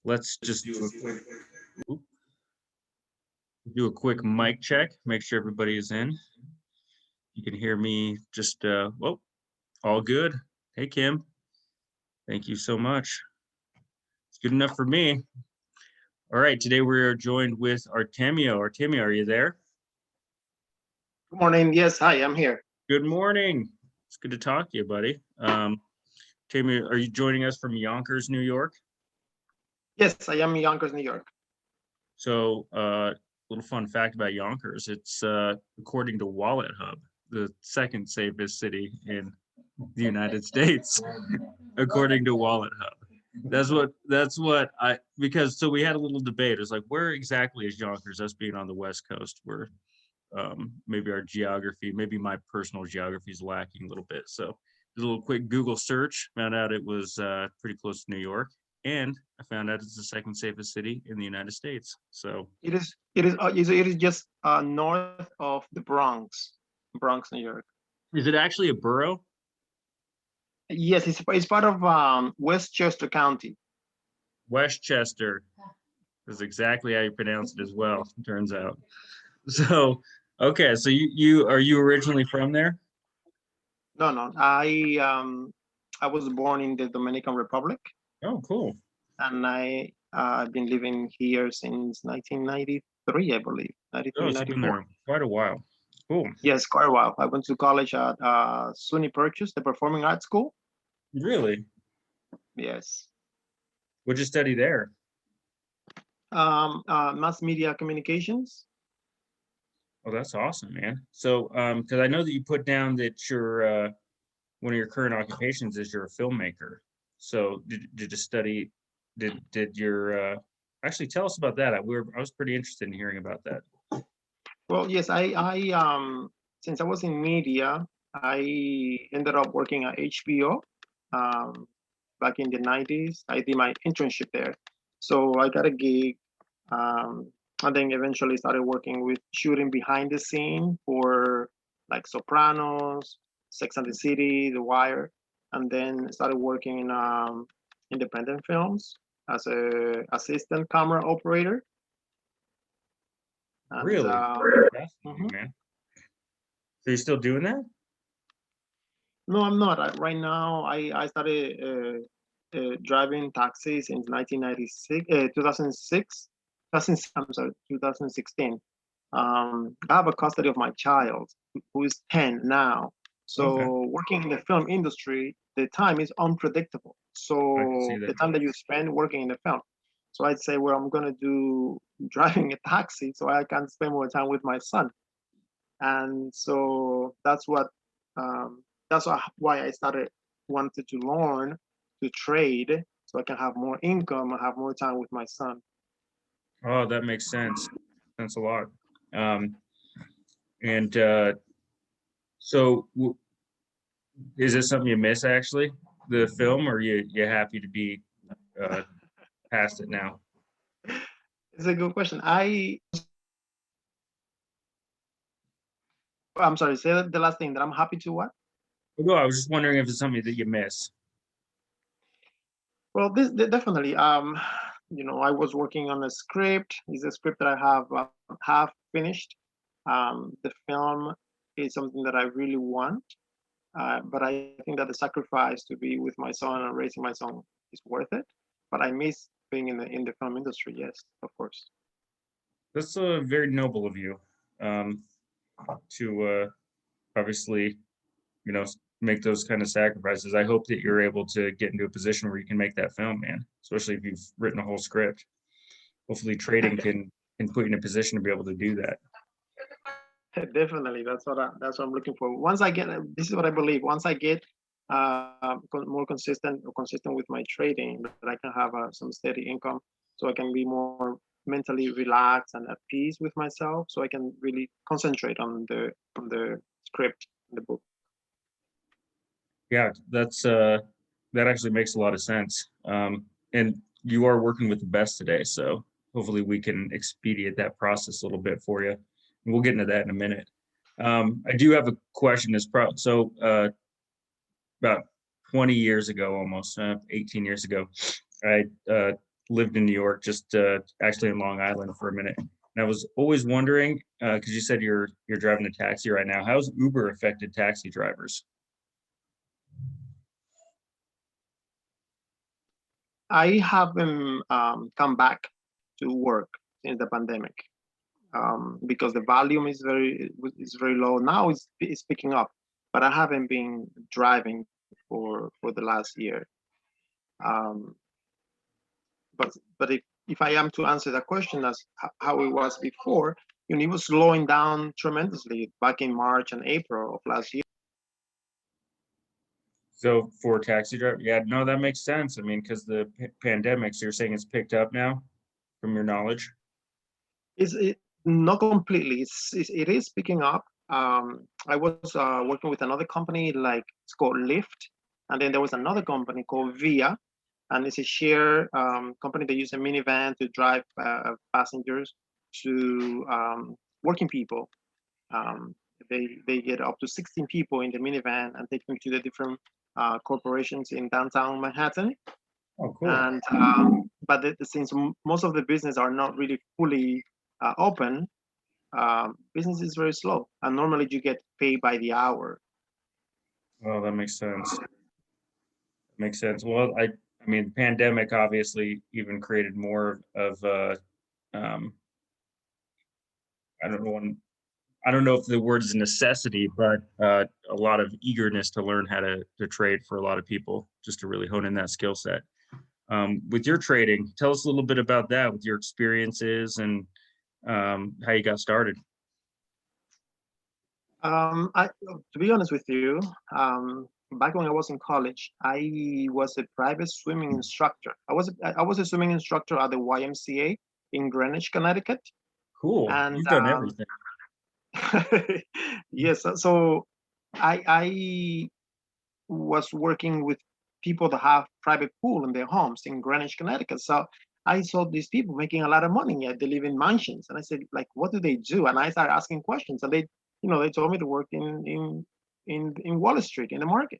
Let's just do a quick mic check, make sure everybody is in. You can hear me just, all good. Hey, Kim. Thank you so much. It's good enough for me. All right, today we are joined with Artemio. Artemio, are you there? Good morning. Yes, hi, I'm here. Good morning. It's good to talk to you, buddy. Artemio, are you joining us from Yonkers, New York? Yes, I am in Yonkers, New York. So, little fun fact about Yonkers, it's according to Wallet Hub, the second safest city in the United States, according to Wallet Hub. That's what I, because so we had a little debate. It's like, where exactly is Yonkers? Us being on the West Coast, where maybe our geography, maybe my personal geography is lacking a little bit. So did a little quick Google search, found out it was pretty close to New York, and I found out it's the second safest city in the United States. So It is just north of the Bronx, New York. is it actually a borough? Yes, it's part of Westchester County. Westchester is exactly how you pronounce it as well, turns out. So, okay, so you are you originally from there? No. I was born in the Dominican Republic, Oh, cool. and I've been living here since 1993, I believe. Oh, 93, so you've been 94. there quite a while. Cool. Yes, quite a while. I went to college at SUNY Purchase, the Performing Arts School. Really? Yes. What'd you study there? Mass media communications. Oh, that's awesome, man. So, because I know that you put down that your one of your current occupations is you're a filmmaker. So, did you study? Did your actually tell us about that? I was pretty interested in hearing about that. Well, yes, since I was in media, I ended up working at HBO back in the 90s. I did my internship there. So I got a gig, and then eventually started working with shooting behind the scene for like Sopranos, Sex and the City, The Wire, and then started working in independent films as a assistant camera operator. And, Really? Fascinating, mhm. man. So you're still doing that? No, I'm not. Right now, I started driving taxis in 1996, 2006, I'm sorry, 2016. I have a custody of my child who is 10 now. Okay, So working in the film industry, the time is unpredictable. I can see So that. the time that you spend working in the film. So I'd say, well, I'm gonna do driving a taxi so I can spend more time with my son. And so um, why I started wanted to learn to trade so I can have more income and have more time with my son. Oh, that makes sense. Sense a lot. Um, and so, is this something you miss actually, the film, or you happy to be uh, past it now? It's a good question. I'm sorry, say the last thing that I'm happy to what? No, I was just wondering if it's something that you miss. Well, definitely. I was working on a script. It's a script that I have half finished. The film is something that I really want, but I think that the sacrifice to be with my son and raising my son is worth it. But I miss being in the film industry. Yes, of course. That's very noble of you, um, to obviously, make those kind of sacrifices. I hope that you're able to get into a position where you can make that film, man. Especially if you've written a whole script. Hopefully, trading can put you in a position to be able to do that. Definitely, that's what I'm looking for. Once I get, this is what I believe. Once I get more consistent with my trading, that I can have some steady income, so I can be more mentally relaxed and at peace with myself, so I can really concentrate on the script, the book. Yeah, that actually makes a lot of sense. And you are working with the best today, so hopefully we can expedite that process a little bit for you. And we'll get into that in a minute. I do have a question. About 20 years ago, almost 18 years ago, I lived in New York, just actually in Long Island for a minute. And I was always wondering, because you said you're driving a taxi right now, how's Uber affected taxi drivers? I haven't come back to work since the pandemic because the volume is very low. Now it's picking up, but I haven't been driving for the last year. Um, but if I am to answer that question as how it was before, it was slowing down tremendously back in March and April of last year. So for taxi driver, yeah, no, that makes sense. I mean, because the pandemic, so you're saying it's picked up now, from your knowledge? Is it not completely? It is picking up. I was working with another company, like it's called Lyft, and then there was another company called Via, and it's a share company. They use a minivan to drive passengers to working people. Um, they get up to 16 people in the minivan and take them to the different corporations in downtown Manhattan. Oh, cool. And but since most of the business are not really fully open, business is very slow, and normally you get paid by the hour. Well, that makes sense. Makes sense. Well, I mean, the pandemic obviously even created more of um, I don't know, I don't know if the word is necessity, but a lot of eagerness to learn how to trade for a lot of people, just to really hone in that skill set. With your trading, tell us a little bit about that, with your experiences and how you got started. To be honest with you, back when I was in college, I was a private swimming instructor. I was a swimming instructor at the YMCA in Greenwich, Connecticut, Cool. and You've done everything. yes, so I was working with people that have private pool in their homes in Greenwich, Connecticut. So I saw these people making a lot of money. Yet they live in mansions, and I said, like, what do they do? And I started asking questions, and they told me to work in Wall Street in the market.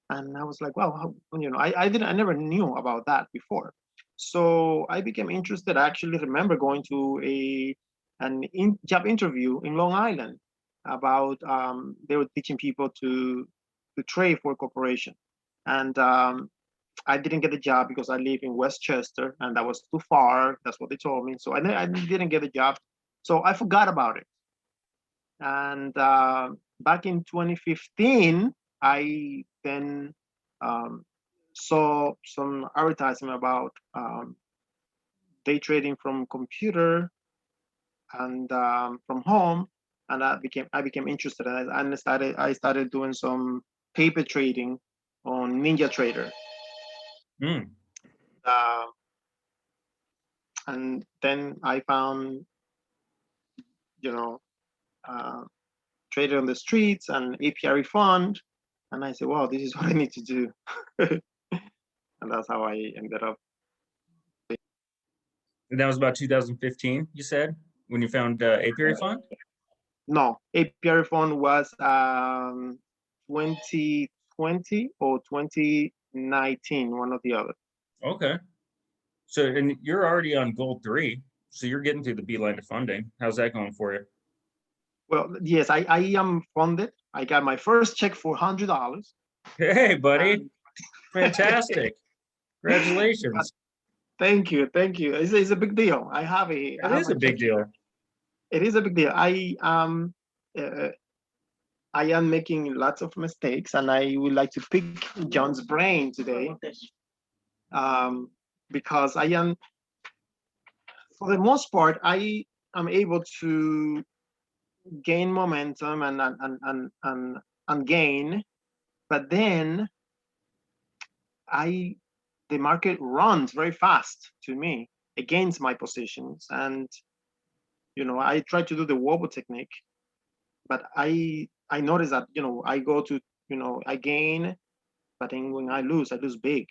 And I was like, well, I never knew about that before. So I became interested. I actually remember going to job interview in Long Island about they were teaching people to trade for a corporation. And I didn't get the job because I live in Westchester and that was too far. That's what they told me. So I didn't get the job. So I forgot about it. And back in 2015, I then um, saw some advertisement about day trading from computer and from home, and I became interested. And I started doing some paper trading on Ninja Trader. Hmm. Uh, and then I found, you know, uh, traded on the streets and API refund. And I said, wow, this is what I need to do. And that's how I ended up. And that was about 2015, you said, when you found Apiary Fund? No, API refund was 2020 or 2019, one or the other. Okay. So, and you're already on gold 3, so you're getting through the beeline to funding. How's that going for you? Well, yes, I am funded. I got my first check for $100. Hey, buddy. Um, Fantastic. Congratulations. thank you, thank you. It's a big deal. I That have is my a check big here. deal. It is a big deal. Uh, I am making lots of mistakes, and I would like to pick John's brain today, um, because I am, for the most part, I am able to gain momentum and gain, but then I the market runs very fast to me against my positions, and I try to do the wobble technique, but I notice that I go to I gain, but then when I lose big,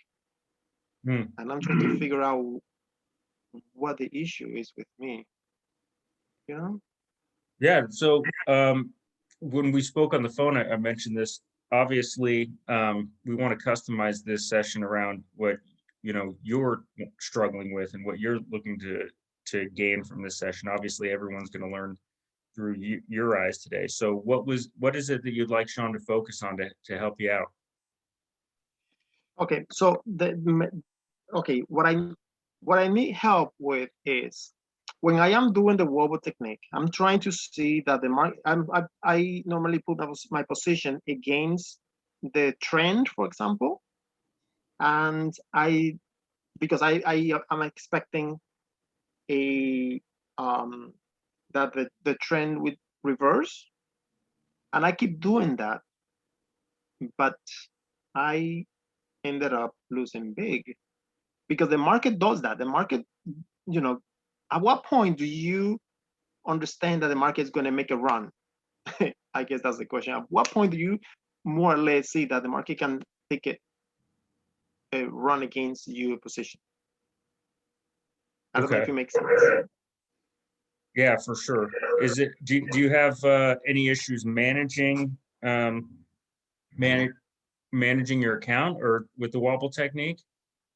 Hmm. and I'm trying to figure out what the issue is with me. You know? Yeah. So, when we spoke on the phone, I mentioned this. Obviously, we want to customize this session around what you're struggling with and what you're looking to gain from this session. Obviously, everyone's going to learn through your eyes today. So what is it that you'd like Sean to focus on to help you out? Okay, so okay, what I need help with is when I am doing the wobble technique, I'm trying to see that the market. I normally put my position against the trend, for example, and because I am expecting a that the trend would reverse, and I keep doing that, but I ended up losing big because the market does that. The market, at what point do you understand that the market is going to make a run? I guess that's the question. At what point do you more or less see that the market can take a run against your position? I don't know if Okay. it makes sense. Yeah, for sure. Do you have any issues managing manage managing your account or with the wobble technique?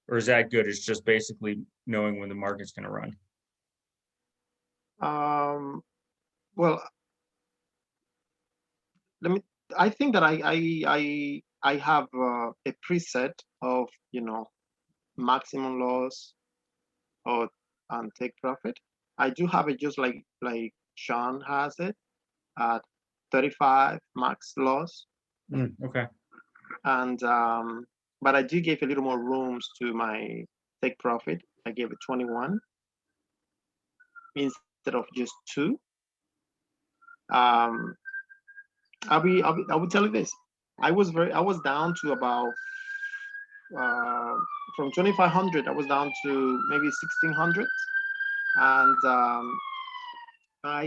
Or is that good? It's just basically knowing when the market's going to run. Well, let me. I think that I have a preset of maximum loss or and take profit. I do have it just like Sean has it at 35 max loss, Okay. and but I do give a little more rooms to my take profit. I gave it 21 instead of just 2. Um, I will tell you this. I was down to about from 2,500. I was down to maybe 1,600, and I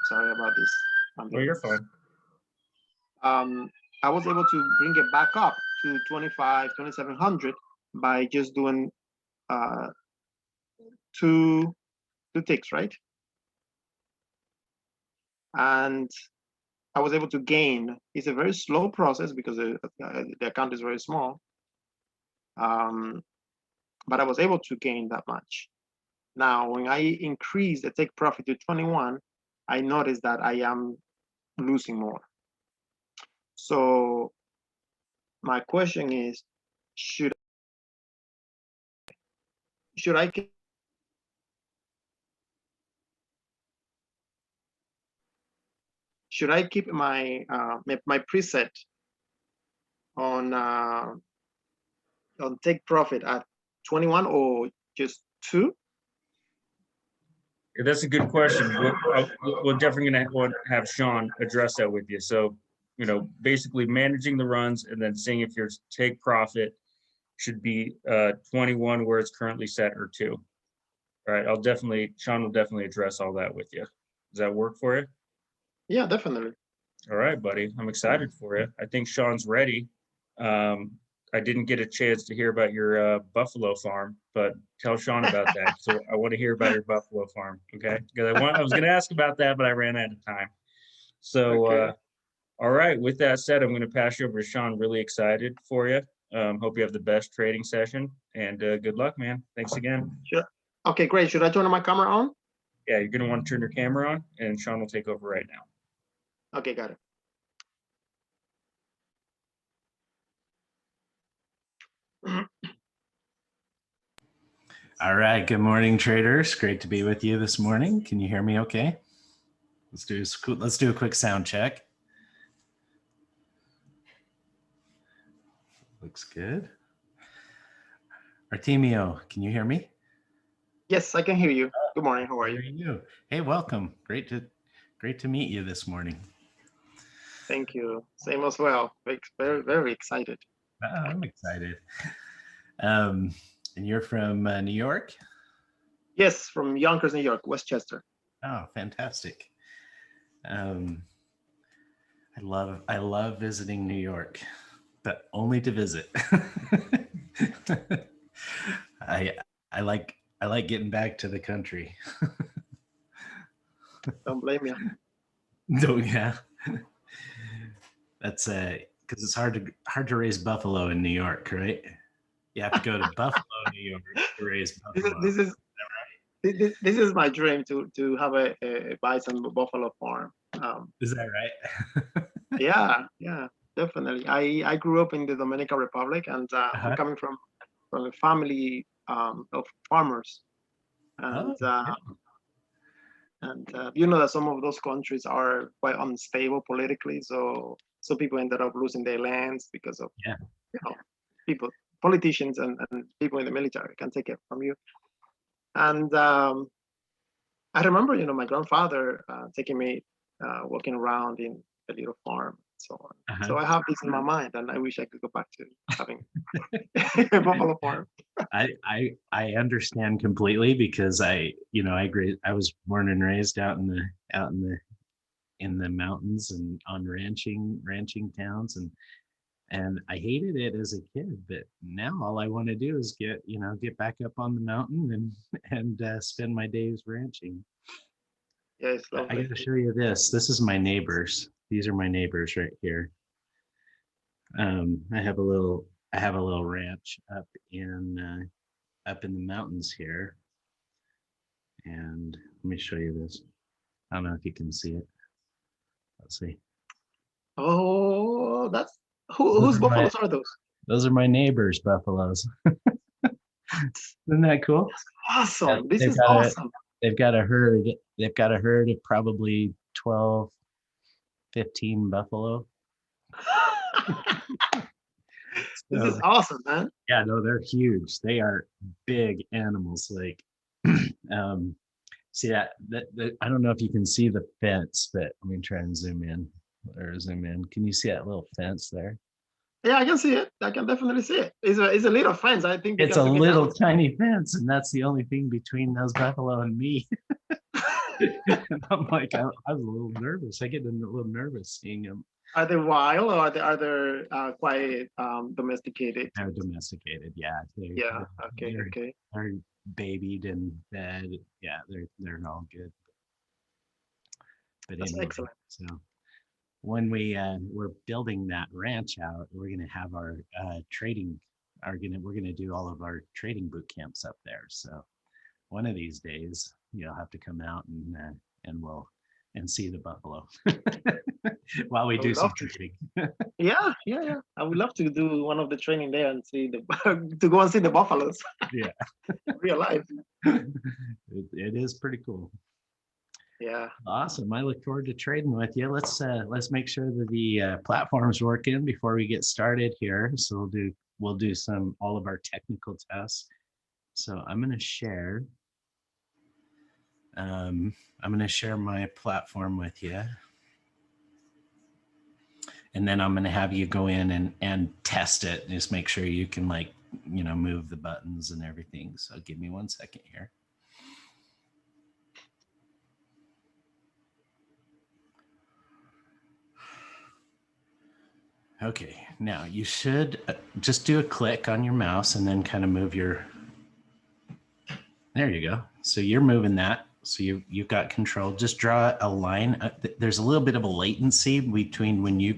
sorry about this. Oh, you're fine. I was able to bring it back up to 2,700 by just doing uh, two ticks, right? And I was able to gain. It's a very slow process because the account is very small. But I was able to gain that much. Now, when I increase the take profit to 21, I noticed that I am losing more. So my question is, should I keep my my preset on take profit at 21 or just 2? Yeah, that's a good question. We're definitely going to have Sean address that with you. So, basically managing the runs and then seeing if your take profit should be 21 where it's currently set or 2. All right. Sean will definitely address all that with you. Does that work for you? Yeah, definitely. All right, buddy. I'm excited for you. I think Sean's ready. I didn't get a chance to hear about your buffalo farm, but tell Sean about that. So I want to hear about your buffalo farm. Okay. Because I was going to ask about that, but I ran out of time. So, Okay. all right. With that said, I'm going to pass you over to Sean. Really excited for you. Hope you have the best trading session and good luck, man. Thanks again. Sure. Okay, great. Should I turn my camera on? Yeah, you're going to want to turn your camera on and Sean will take over right now. Okay, got it. All right. Good morning, traders. Great to be with you this morning. Can you hear me okay? Let's do a quick sound check. Looks good. Artemio, can you hear me? Yes, I can hear you. Good morning. How are you? Hey, welcome. Great to meet you this morning. Thank you. Same as well. Very, very excited. I'm excited. And you're from New York? Yes, from Yonkers, New York, Westchester. Oh, fantastic. I love visiting New York, but only to visit. I like getting back to the country. Don't blame you. No, yeah. That's because it's hard to raise buffalo in New York, right? You have to go to Buffalo, New York to raise This buffalo. is this is this is my dream to have a bison buffalo farm. Is that right? Yeah, definitely. I grew up in the Dominican Republic, and I'm Uh-huh. coming from a family of farmers, Oh, and yeah. you know that some of those countries are quite unstable politically, so people ended up losing their lands because of Yeah. people, politicians, and people in the military can take it from you. And I remember, my grandfather taking me walking around in a little farm, and so on. Uh-huh. So I have this in my mind, and I wish I could go back to having a buffalo farm. I understand completely because I was born and raised out in the mountains and on ranching towns, and I hated it as a kid, but now all I want to do is get back up on the mountain and spend my days ranching. Yeah, it's I lovely. got to show you this. This is my neighbors. These are my neighbors right here. I have a little ranch up in the mountains here, and let me show you this. I don't know if you can see it. Let's see. Oh, that's Those whose are my buffaloes are those? those are my neighbors' buffaloes. Isn't that cool? Awesome. This They've is got awesome. they've got a herd. They've got a herd of probably 12, 15 buffalo. This So is awesome, man. yeah, no, they're huge. They are big animals. Like, see that I don't know if you can see the fence, but let me try and zoom in. Can you see that little fence there? Yeah, I can see it. I can definitely see it. It's a little fence. I think they It's can a take it little down. tiny fence, and that's the only thing between those buffalo and me. And I'm like, I was a little nervous. I get a little nervous seeing them. Are they wild, or are they quite domesticated? They're domesticated. Yeah, Yeah. Okay. Okay. they're babied and fed. Yeah, they're all good. But That's anyway, excellent. so when we're building that ranch out, we're gonna have our trading. We're gonna do all of our trading boot camps up there. So one of these days, you'll have to come out and we'll and see the buffalo while we I do would some love to. trading. Yeah. I would love to do one of the training there and see the to go and see the buffaloes Yeah, real life. it is pretty cool. Yeah. Awesome. I look forward to trading with you. Let's make sure that the platform's working before we get started here. So we'll do all of our technical tests. So I'm going to share. I'm going to share my platform with you. And then I'm going to have you go in and test it. And just make sure you can move the buttons and everything. So give me 1 second here. Okay, now you should just do a click on your mouse and then kind of move there you go. So you're moving that. So you've got control. Just draw a line. There's a little bit of a latency between the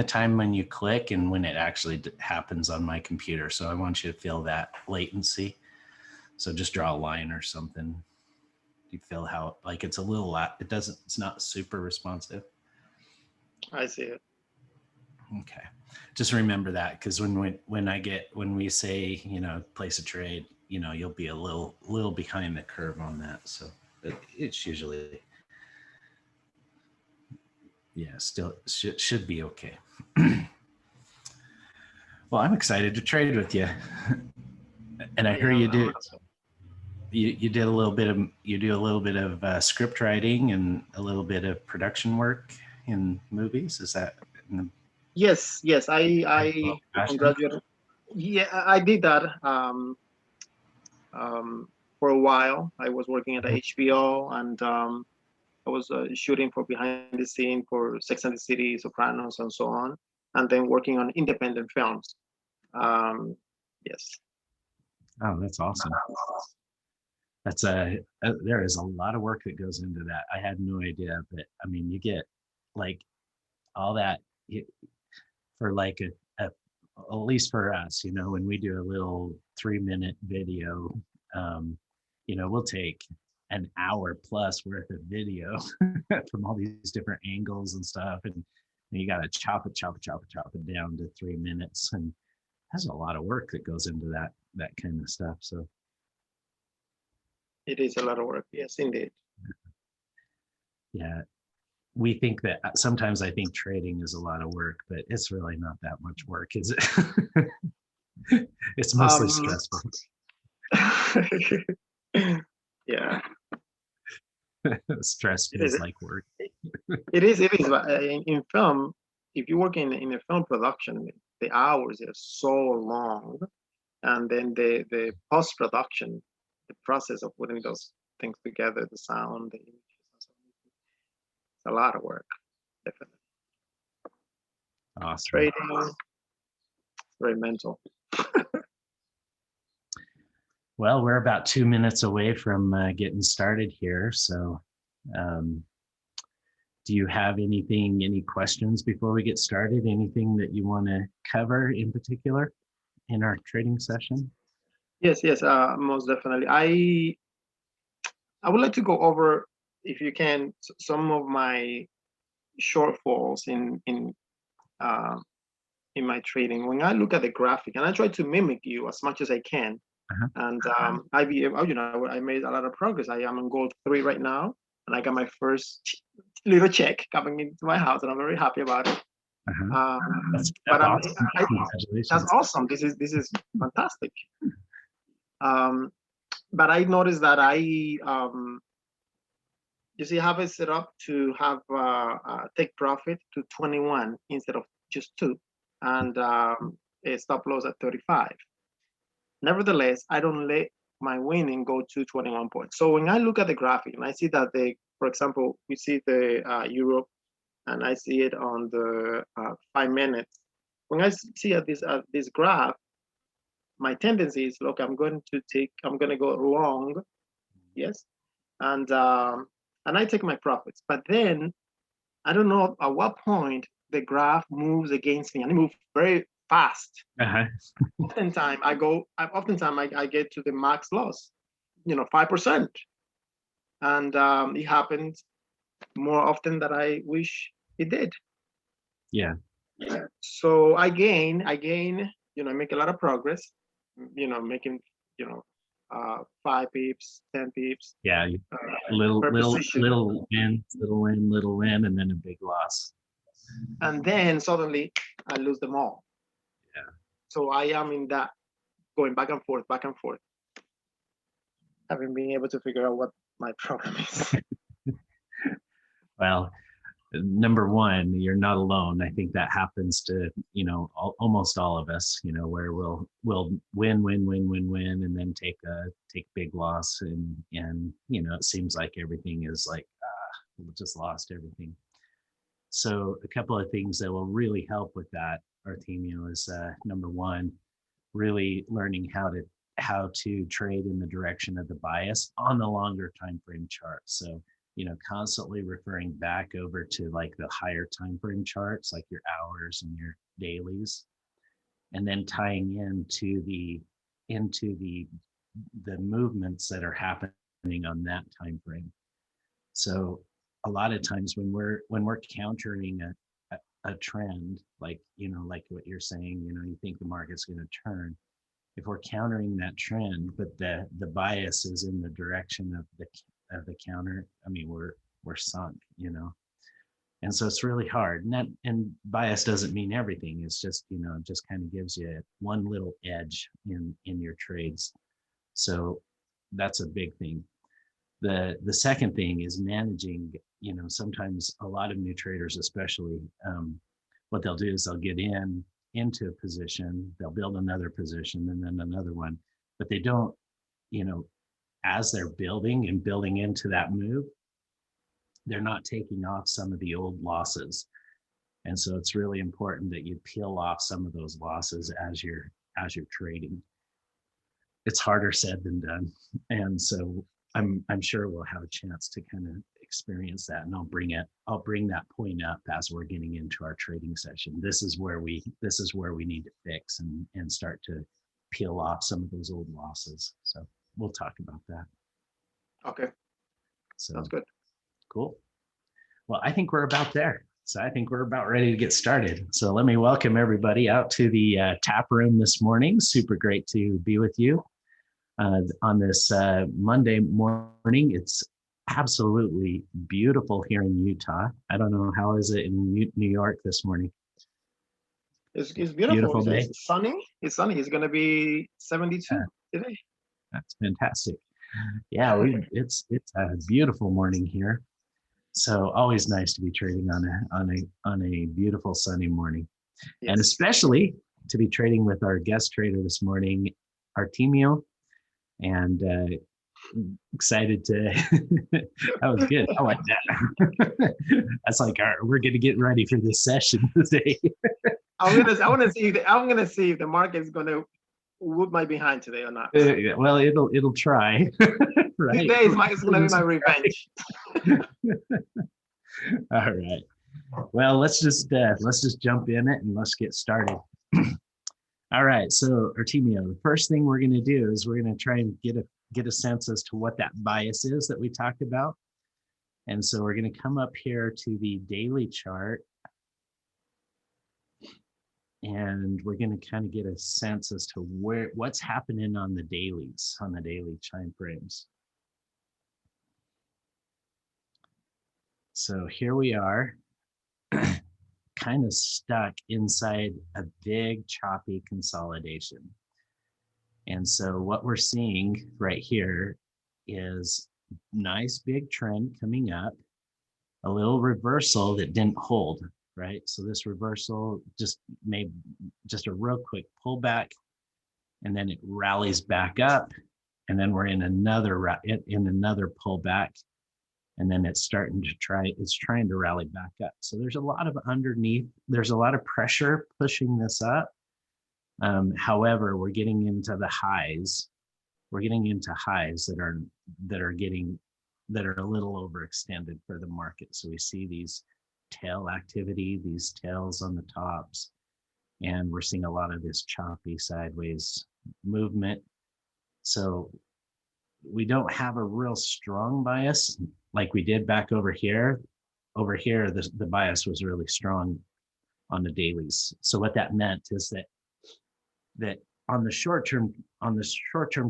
time when you click and when it actually happens on my computer. So I want you to feel that latency. So just draw a line or something. You feel how it's a little it's not super responsive. I see it. Okay. Just remember that, because when we say, place a trade, you'll be a little behind the curve on that. So it's usually, yeah, still should be okay. Well, I'm excited to trade with you. And I hear you do. You do a little bit of script writing and a little bit of production work in movies. Is that? Yes. I congratulate. Yeah, I did that for a while. I was working at HBO, and I was shooting for behind the scene for Sex and the City, Sopranos, and so on, and then working on independent films. Yes. Oh, that's awesome. That's there is a lot of work that goes into that. I had no idea, but I mean, you get all that for at least for us, when we do a little 3-minute video, we'll take an hour plus worth of video from all these different angles and stuff. And you got to chop it down to 3 minutes. And there's a lot of work that goes into that kind of stuff. So It is a lot of work. Yes, indeed. yeah, we think that sometimes I think trading is a lot of work, but it's really not that much work, is it? It's mostly stressful. Yeah, Stress it feels is. like work. It is. It is. But in film, if you work in a film production, the hours are so long, and then the post production, the process of putting those things together, the sound, the images, and so on, it's a lot of work. Definitely. Awesome. Trading, very mental. Well, we're about 2 minutes away from getting started here. So do you have any questions before we get started? Anything that you want to cover in particular in our trading session? Yes, most definitely. I would like to go over, if you can, some of my shortfalls in my trading. When I look at the graphic, and I try to mimic you as much as I can, and I made a lot of progress. I am on gold 3 right now, and I got my first little check coming into my house, and I'm very happy about it. That's But awesome. that's Congratulations. awesome. This is fantastic. But I noticed that you see, I have it set up to have take profit to 21 instead of just 2, and a stop loss at 35. Nevertheless, I don't let my winning go to 21 points. So when I look at the graphic and I see that for example, we see the Europe, and I see it on the 5 minutes. When I see this graph, my tendency is, look, I'm going to go long, yes, and I take my profits. But then I don't know at what point the graph moves against me, and it moves very fast. Oftentimes I get to the max loss, 5%, and it happens more often than I wish it did. Yeah. So I gain, I make a lot of progress, making, 5 pips, 10 pips. Yeah. Little per win, position. little win, and then a big loss. And then suddenly I lose them all. Yeah. So I am in that, going back and forth, having been able to figure out what my problem is. Well, number one, you're not alone. I think that happens to, almost all of us, where we'll win, and then take big loss. And it seems like everything is like, we just lost everything. So a couple of things that will really help with that, Artemio, is number one, really learning how to trade in the direction of the bias on the longer time frame chart. So constantly referring back over to like the higher time frame charts, like your hours and your dailies, and then tying into the movements that are happening on that time frame. So a lot of times when we're countering a trend, like like what you're saying, you think the market's going to turn. If we're countering that trend, but the bias is in the direction of the counter, I mean, we're sunk, and so it's really hard. And bias doesn't mean everything. It's just it just kind of gives you one little edge in your trades. So that's a big thing. The second thing is managing. Sometimes a lot of new traders, especially, what they'll do is they'll get into a position, they'll build another position, and then another one, but they don't, as they're building into that move, they're not taking off some of the old losses. And so it's really important that you peel off some of those losses as you're trading. It's harder said than done. And so I'm sure we'll have a chance to kind of experience that, and I'll bring that point up as we're getting into our trading session. This is where we need to fix and start to peel off some of those old losses. So we'll talk about that. Okay, So sounds good. cool. Well, I think we're about there. So I think we're about ready to get started. So let me welcome everybody out to the tap room this morning. Super great to be with you on this Monday morning. It's absolutely beautiful here in Utah. I don't know, how is it in New York this morning? It's beautiful. Beautiful day. It's sunny. It's sunny. It's gonna be 72 today. That's fantastic. Yeah, it's a beautiful morning here. So always nice to be trading on a beautiful sunny morning, and Yes. especially to be trading with our guest trader this morning, Artemio, and excited to. That was good. I like that. That's like, all right, we're gonna get ready for this session today. I'm gonna see if the market is gonna whoop my behind today or not. Well, it'll try. Right. Today is gonna be my revenge. All right. Well, let's just jump in it and let's get started. All right. So Artemio, the first thing we're going to do is we're going to try and get a sense as to what that bias is that we talked about. And so we're going to come up here to the daily chart. And we're going to kind of get a sense as to what's happening on the dailies, on the daily time frames. So here we are, kind of stuck inside a big choppy consolidation. And so what we're seeing right here is nice big trend coming up, a little reversal that didn't hold, right? So this reversal just made just a real quick pullback, and then it rallies back up, and then we're in another pullback. And then it's trying to rally back up. So there's a lot of pressure pushing this up. However, we're getting into highs that are a little overextended for the market. So we see these tail activity, these tails on the tops, and we're seeing a lot of this choppy sideways movement. So we don't have a real strong bias like we did back over here. Over here, the bias was really strong on the dailies. So what that meant is that on the short term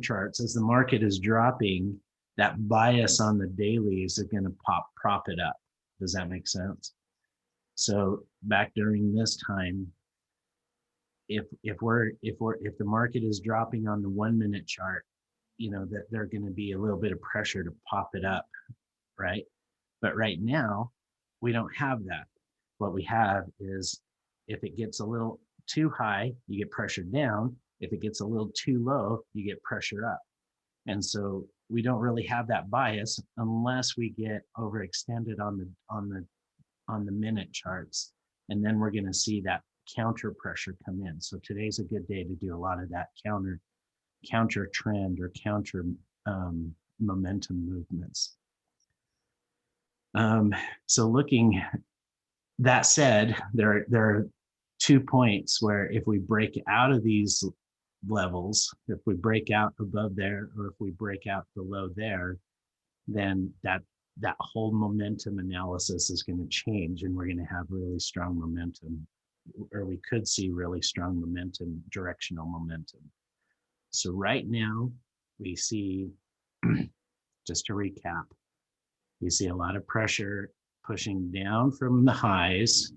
charts, as the market is dropping, that bias on the dailies is going to prop it up. Does that make sense? So back during this time, if the market is dropping on the 1 minute chart, you know that there's going to be a little bit of pressure to pop it up, right? But right now, we don't have that. What we have is if it gets a little too high, you get pressure down. If it gets a little too low, you get pressure up. And so we don't really have that bias unless we get overextended on the minute charts. And then we're going to see that counter pressure come in. So today's a good day to do a lot of that counter trend or counter momentum movements. So looking, that said, there are 2 points where if we break out of these levels, if we break out above there, or if we break out below there, then that whole momentum analysis is going to change, and we're going to have really strong momentum, or we could see really strong momentum, directional momentum. So right now we see, just to recap, you see a lot of pressure pushing down from the highs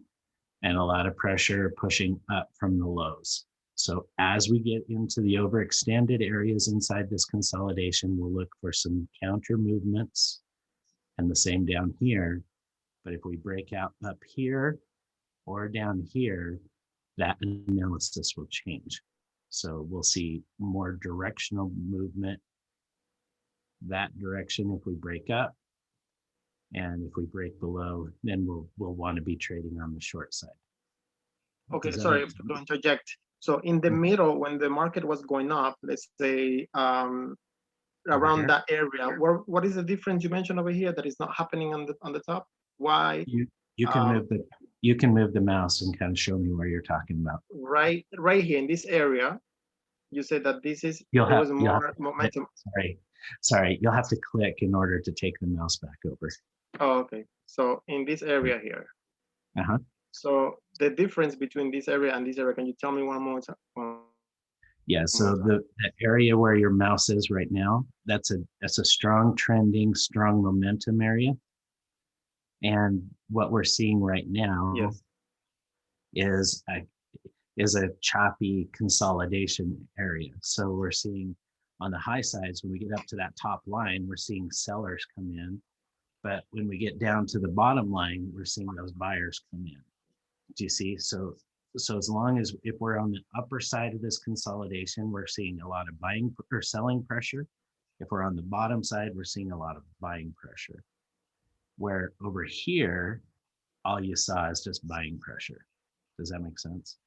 and a lot of pressure pushing up from the lows. So as we get into the overextended areas inside this consolidation, we'll look for some counter movements, and the same down here. But if we break out up here or down here, that analysis will change. So we'll see more directional movement that direction if we break up. And if we break below, then we'll want to be trading on the short side. Okay, sorry to interject. So in the middle, when the market was going up, let's say around here? that area. What is the difference you mentioned over here that is not happening on the top? Why? You can Um, move the mouse and kind of show me where you're talking about. right here in this area, you said that there was You'll have more to click. momentum. Sorry, you'll have to click in order to take the mouse back over. Oh, okay. So in this area here. Uh-huh. So the difference between this area and this area, can you tell me one more time? Yeah, so the area where your mouse is right now, that's a strong trending, strong momentum area. And what we're seeing right now Yes. is a choppy consolidation area. So we're seeing on the high sides, when we get up to that top line, we're seeing sellers come in. But when we get down to the bottom line, we're seeing those buyers come in. Do you see? So as long as if we're on the upper side of this consolidation, we're seeing a lot of buying or selling pressure. If we're on the bottom side, we're seeing a lot of buying pressure. Where over here, all you saw is just buying pressure. Does that make sense?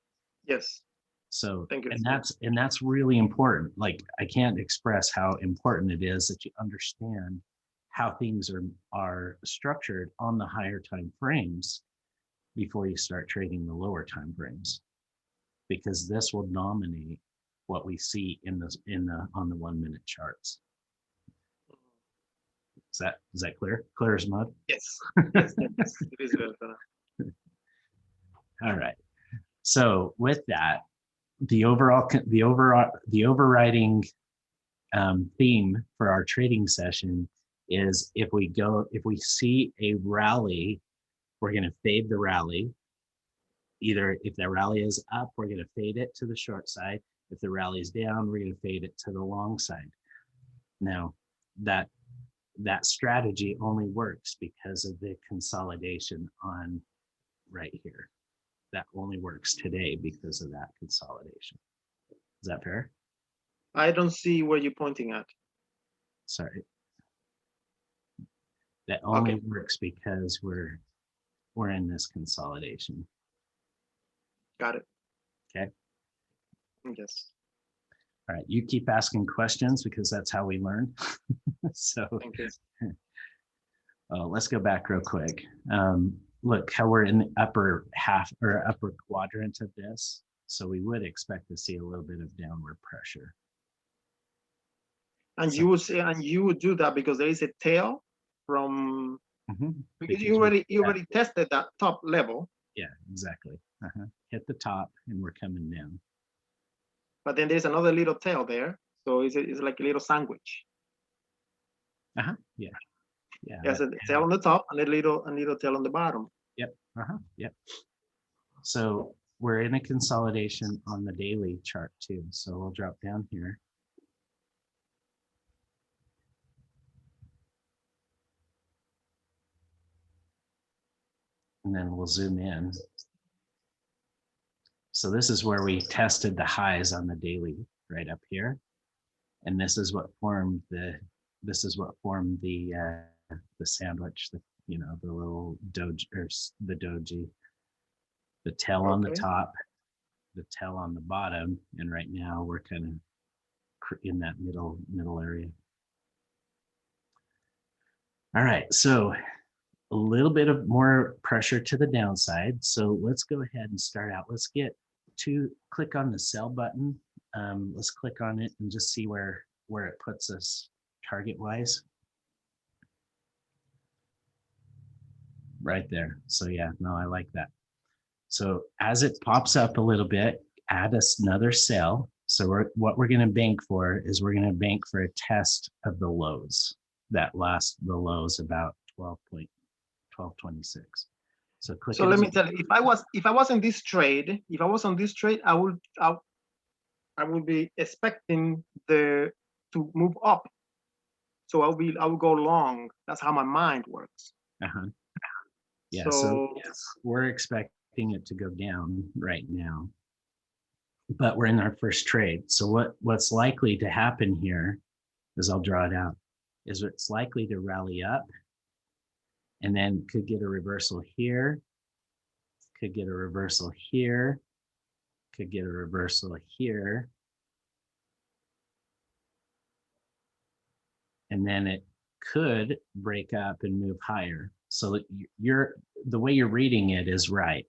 Yes. So, Thank you. and that's really important. Like, I can't express how important it is that you understand how things are structured on the higher time frames before you start trading the lower time frames, because this will dominate what we see on the 1 minute charts. Is that clear? Clear as mud? Yes. Yes. Yes. It is very clear. All right. So with that, the overriding theme for our trading session is if we see a rally, we're going to fade the rally. Either if the rally is up, we're going to fade it to the short side. If the rally is down, we're going to fade it to the long side. Now, that strategy only works because of the consolidation on right here. That only works today because of that consolidation. Is that fair? I don't see where you're pointing at. Sorry. That only works because we're in this consolidation. Got it. Okay. Yes. All right. You keep asking questions because that's how we learn. So Thank you. let's go back real quick. Look how we're in the upper half or upper quadrant of this. So we would expect to see a little bit of downward pressure. And you would say, and you would do that because there is a tail from, because you already tested that top level. Yeah, exactly. Hit the top and we're coming down. But then there's another little tail there. So it's like a little sandwich. Yeah. Yeah. There's a tail on the top and a little tail on the bottom. Yep. Yep. So we're in a consolidation on the daily chart too. So we'll drop down here. And then we'll zoom in. So this is where we tested the highs on the daily right up here. And this is what formed the sandwich, the little doji, or the doji, the tail on the top, the tail on the bottom. And right now we're kind of in that middle area. All right, so a little bit of more pressure to the downside. So let's go ahead and start out. Let's click on the sell button. Let's click on it and just see where it puts us target wise. Right there. So yeah, no, I like that. So as it pops up a little bit, add us another sell. So what we're going to bank for is we're going to bank for a test of the lows. The lows about 12.26. So click. So let me tell you, if I was on this trade, I would be expecting to move up. So I will go long. That's how my mind works. Yeah. So we're expecting it to go down right now, but we're in our first trade. So what's likely to happen here is, I'll draw it out, is it's likely to rally up and then could get a reversal here, could get a reversal here, could get a reversal here. and then it could break up and move higher. So that the way you're reading it is right.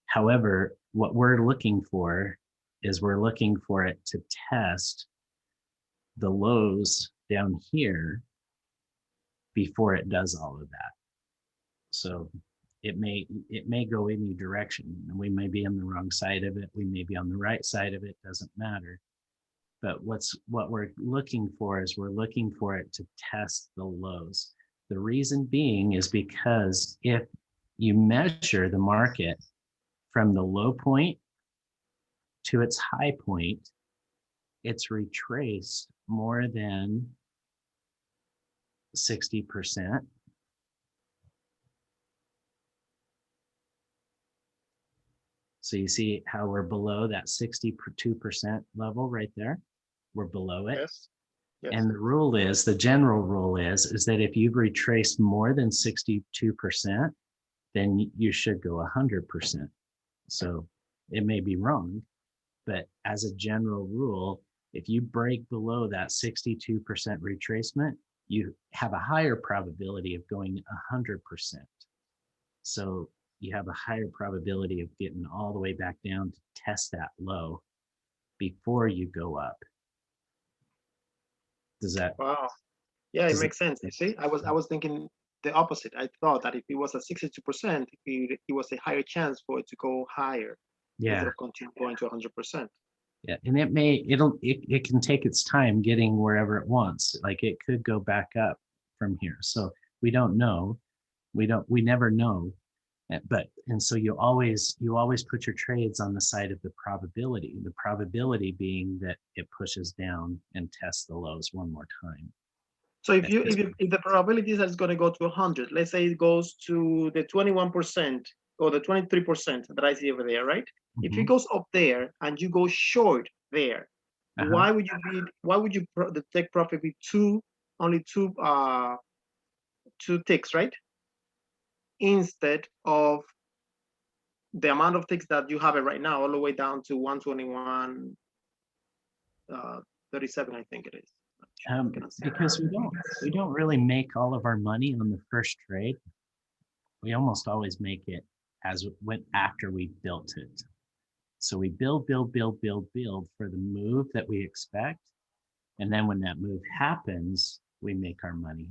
However, what we're looking for is we're looking for it to test the lows down here before it does all of that. So it may go any direction, and we may be on the wrong side of it, we may be on the right side of it, doesn't matter. But what we're looking for is we're looking for it to test the lows. The reason being is because if you measure the market from the low point to its high point, it's retraced more than 60%. So you see how we're below that 62% level right there? We're below it. Yes. Yes. And the rule is, the general rule is that if you've retraced more than 62%, then you should go 100%. So it may be wrong, but as a general rule, if you break below that 62% retracement, you have a higher probability of going 100%. So you have a higher probability of getting all the way back down to test that low before you go up. Does that? Wow. Yeah, it Does it- makes sense. You see, I was thinking the opposite. I thought that if it was at 62%, it was a higher chance for it to go higher instead Yeah, of continue going to 100%. yeah, and it can take its time getting wherever it wants. Like it could go back up from here. So we don't know. We never know. And so you always put your trades on the side of the probability being that it pushes down and tests the lows one more time. So if the probability is that it's going to go to 100, let's say it goes to the 21% or the 23% that I see over there, right? If it Mhm. goes up there and you go short there, Uh-huh. why would you the take profit be only two ticks, right? Instead of the amount of ticks that you have it right now, all the way down to 121, 37, I think it is. Because we don't really make all of our money on the first trade. We almost always make it after we built it. So we build for the move that we expect. And then when that move happens, we make our money.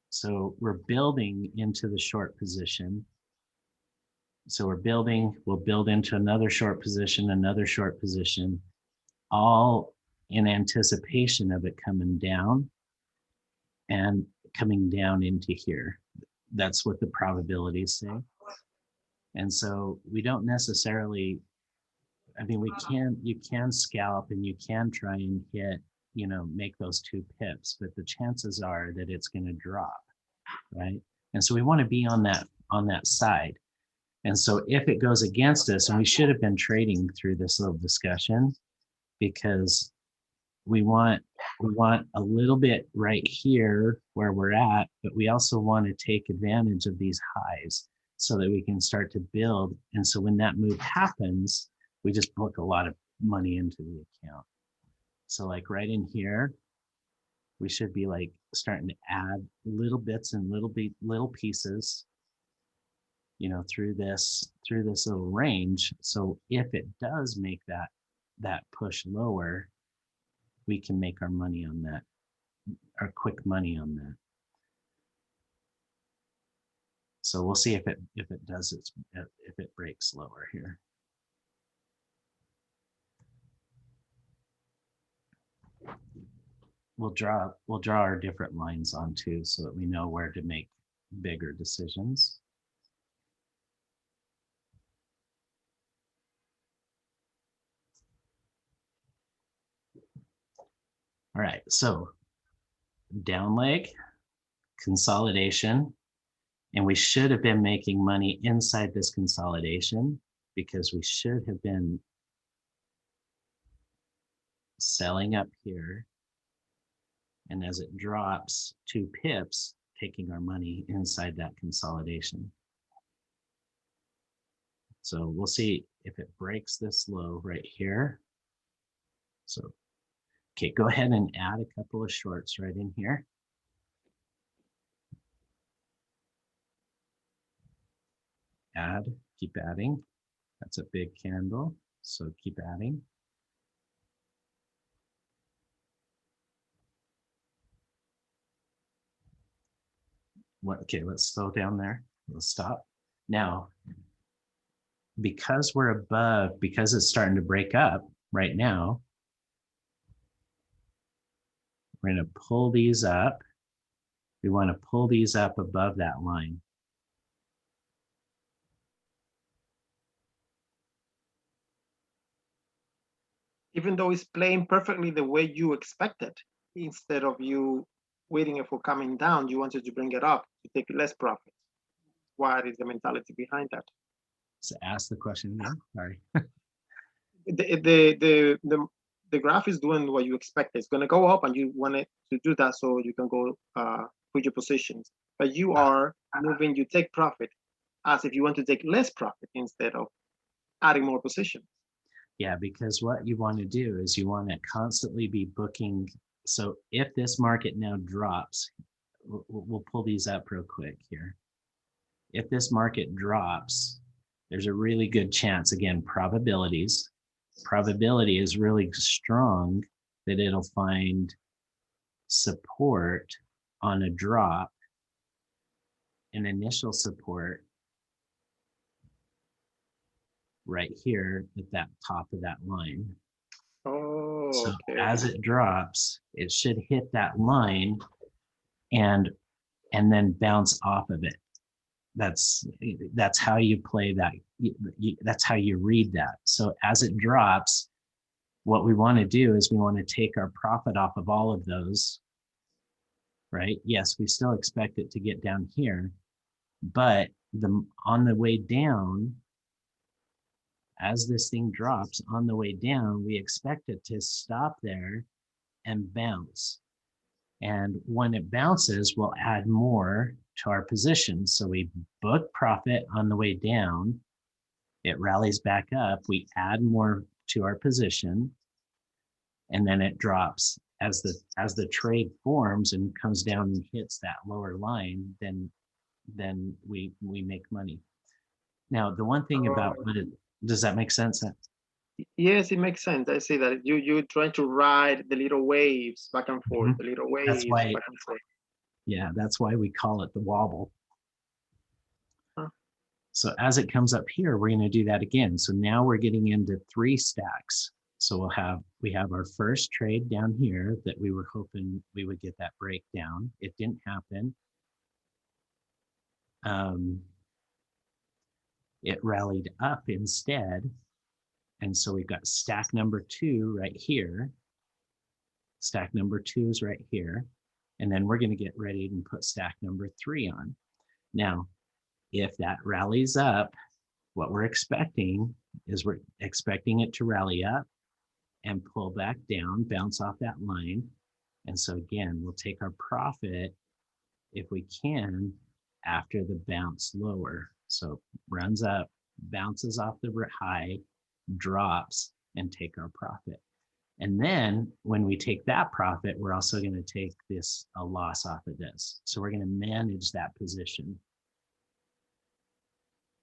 So we're building into the short position. So we'll build into another short position, all in anticipation of it coming down and coming down into here. That's what the probabilities say. And so we don't necessarily, I mean, you can scalp and you can try and hit, make those 2 pips, but the chances are that it's going to drop, right? And so we want to be on that side. And so if it goes against us, and we should have been trading through this little discussion, because we want a little bit right here where we're at, but we also want to take advantage of these highs so that we can start to build. And so when that move happens, we just book a lot of money into the account. So like right in here, we should be like starting to add little bits and little pieces, through this little range. So if it does make that push lower, we can make our money on that, our quick money on that. So we'll see if it breaks lower here. We'll draw our different lines on too, so that we know where to make bigger decisions. All right, so down leg, consolidation, and we should have been making money inside this consolidation because we should have been selling up here, and as it drops 2 pips, taking our money inside that consolidation. So we'll see if it breaks this low right here. So, okay, go ahead and add a couple of shorts right in here. Add, keep adding. That's a big candle, so keep adding. What, okay, let's slow down there. Let's stop. Now, because we're above, because it's starting to break up right now, we're going to pull these up. We want to pull these up above that line. Even though it's playing perfectly the way you expected, instead of you waiting it for coming down, you wanted to bring it up to take less profit. What is the mentality behind that? So ask the question again. Sorry. The graph is doing what you expect. It's going to go up, and you want it to do that so you can go put your positions. But you are moving, you take profit as if you want to take less profit instead of adding more positions. Yeah, because what you want to do is you want to constantly be booking. So if this market now drops, we'll pull these up real quick here. If this market drops, there's a really good chance, again, probabilities. Probability is really strong that it'll find support on a drop, an initial support right here at that top of that line. Oh, So okay. as it drops, it should hit that line and then bounce off of it. That's how you play that. That's how you read that. So as it drops, what we want to do is we want to take our profit off of all of those, right? Yes, we still expect it to get down here, but on the way down, as this thing drops on the way down, we expect it to stop there and bounce. And when it bounces, we'll add more to our position. So we book profit on the way down. It rallies back up. We add more to our position, and then it drops as the trade forms and comes down and hits that lower line. Then we make money. Now, the one thing about does that make sense? Yes, it makes sense. I see that you're trying to ride the little waves back and forth, the little waves why- back and forth. Yeah, that's why we call it the wobble. Huh. So as it comes up here, we're going to do that again. So now we're getting into 3 stacks. So we have our first trade down here that we were hoping we would get that breakdown. It didn't happen. It rallied up instead. And so we've got stack number 2 right here. Stack number 2 is right here. And then we're going to get ready and put stack number 3 on. Now, if that rallies up, what we're expecting is we're expecting it to rally up and pull back down, bounce off that line. And so again, we'll take our profit if we can after the bounce lower. So runs up, bounces off the high, drops, and take our profit. And then when we take that profit, we're also going to take a loss off of this. So we're going to manage that position.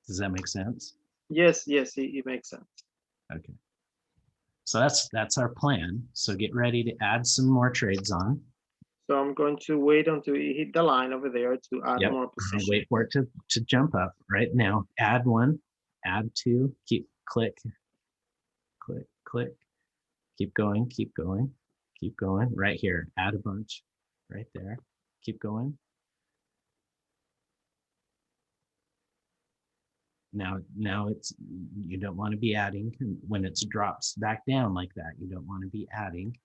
Does that make sense? Yes, it makes sense. Okay. So that's our plan. So get ready to add some more trades on. So I'm going to wait until you hit the line over there to add Yep. more position. Wait for it to jump up right now. Add 1, add 2, click, keep going, keep going right here. Add a bunch right there. Keep going. Now it's, you don't want to be adding when it drops back down like that. You don't want to be adding.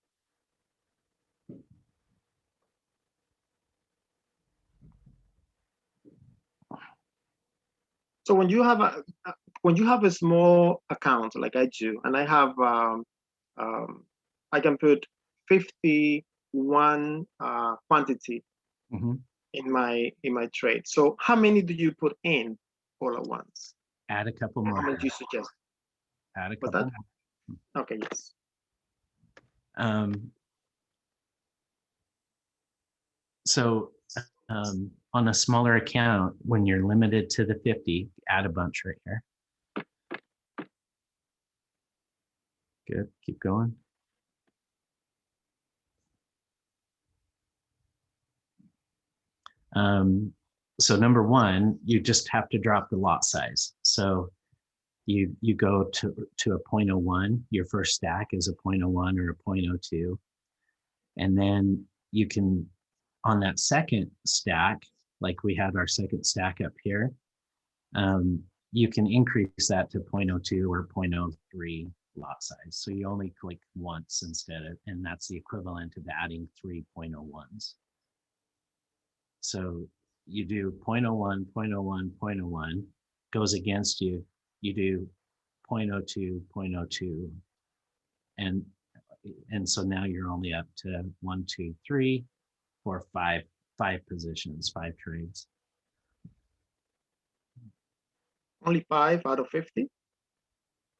So when you have a small account like I do, and I have I can put 51 quantity in my trade. So how many do you put in all at once? Add a couple more. How many do you suggest? Add a couple more. Okay, yes. So on a smaller account, when you're limited to the 50, add a bunch right here. Good, keep going. So number one, you just have to drop the lot size. So you go to a 0.01, your first stack is a 0.01 or a 0.02. And then you can, on that second stack, like we had our second stack up here, you can increase that to 0.02 or 0.03 lot size. So you only click once instead of, and that's the equivalent of adding 3 0.01s. So you do 0.01, 0.01, 0.01, goes against you. You do 0.02, 0.02, and so now you're only up to 1, 2, 3, 4, 5 positions, 5 trades. Only 5 out of 50?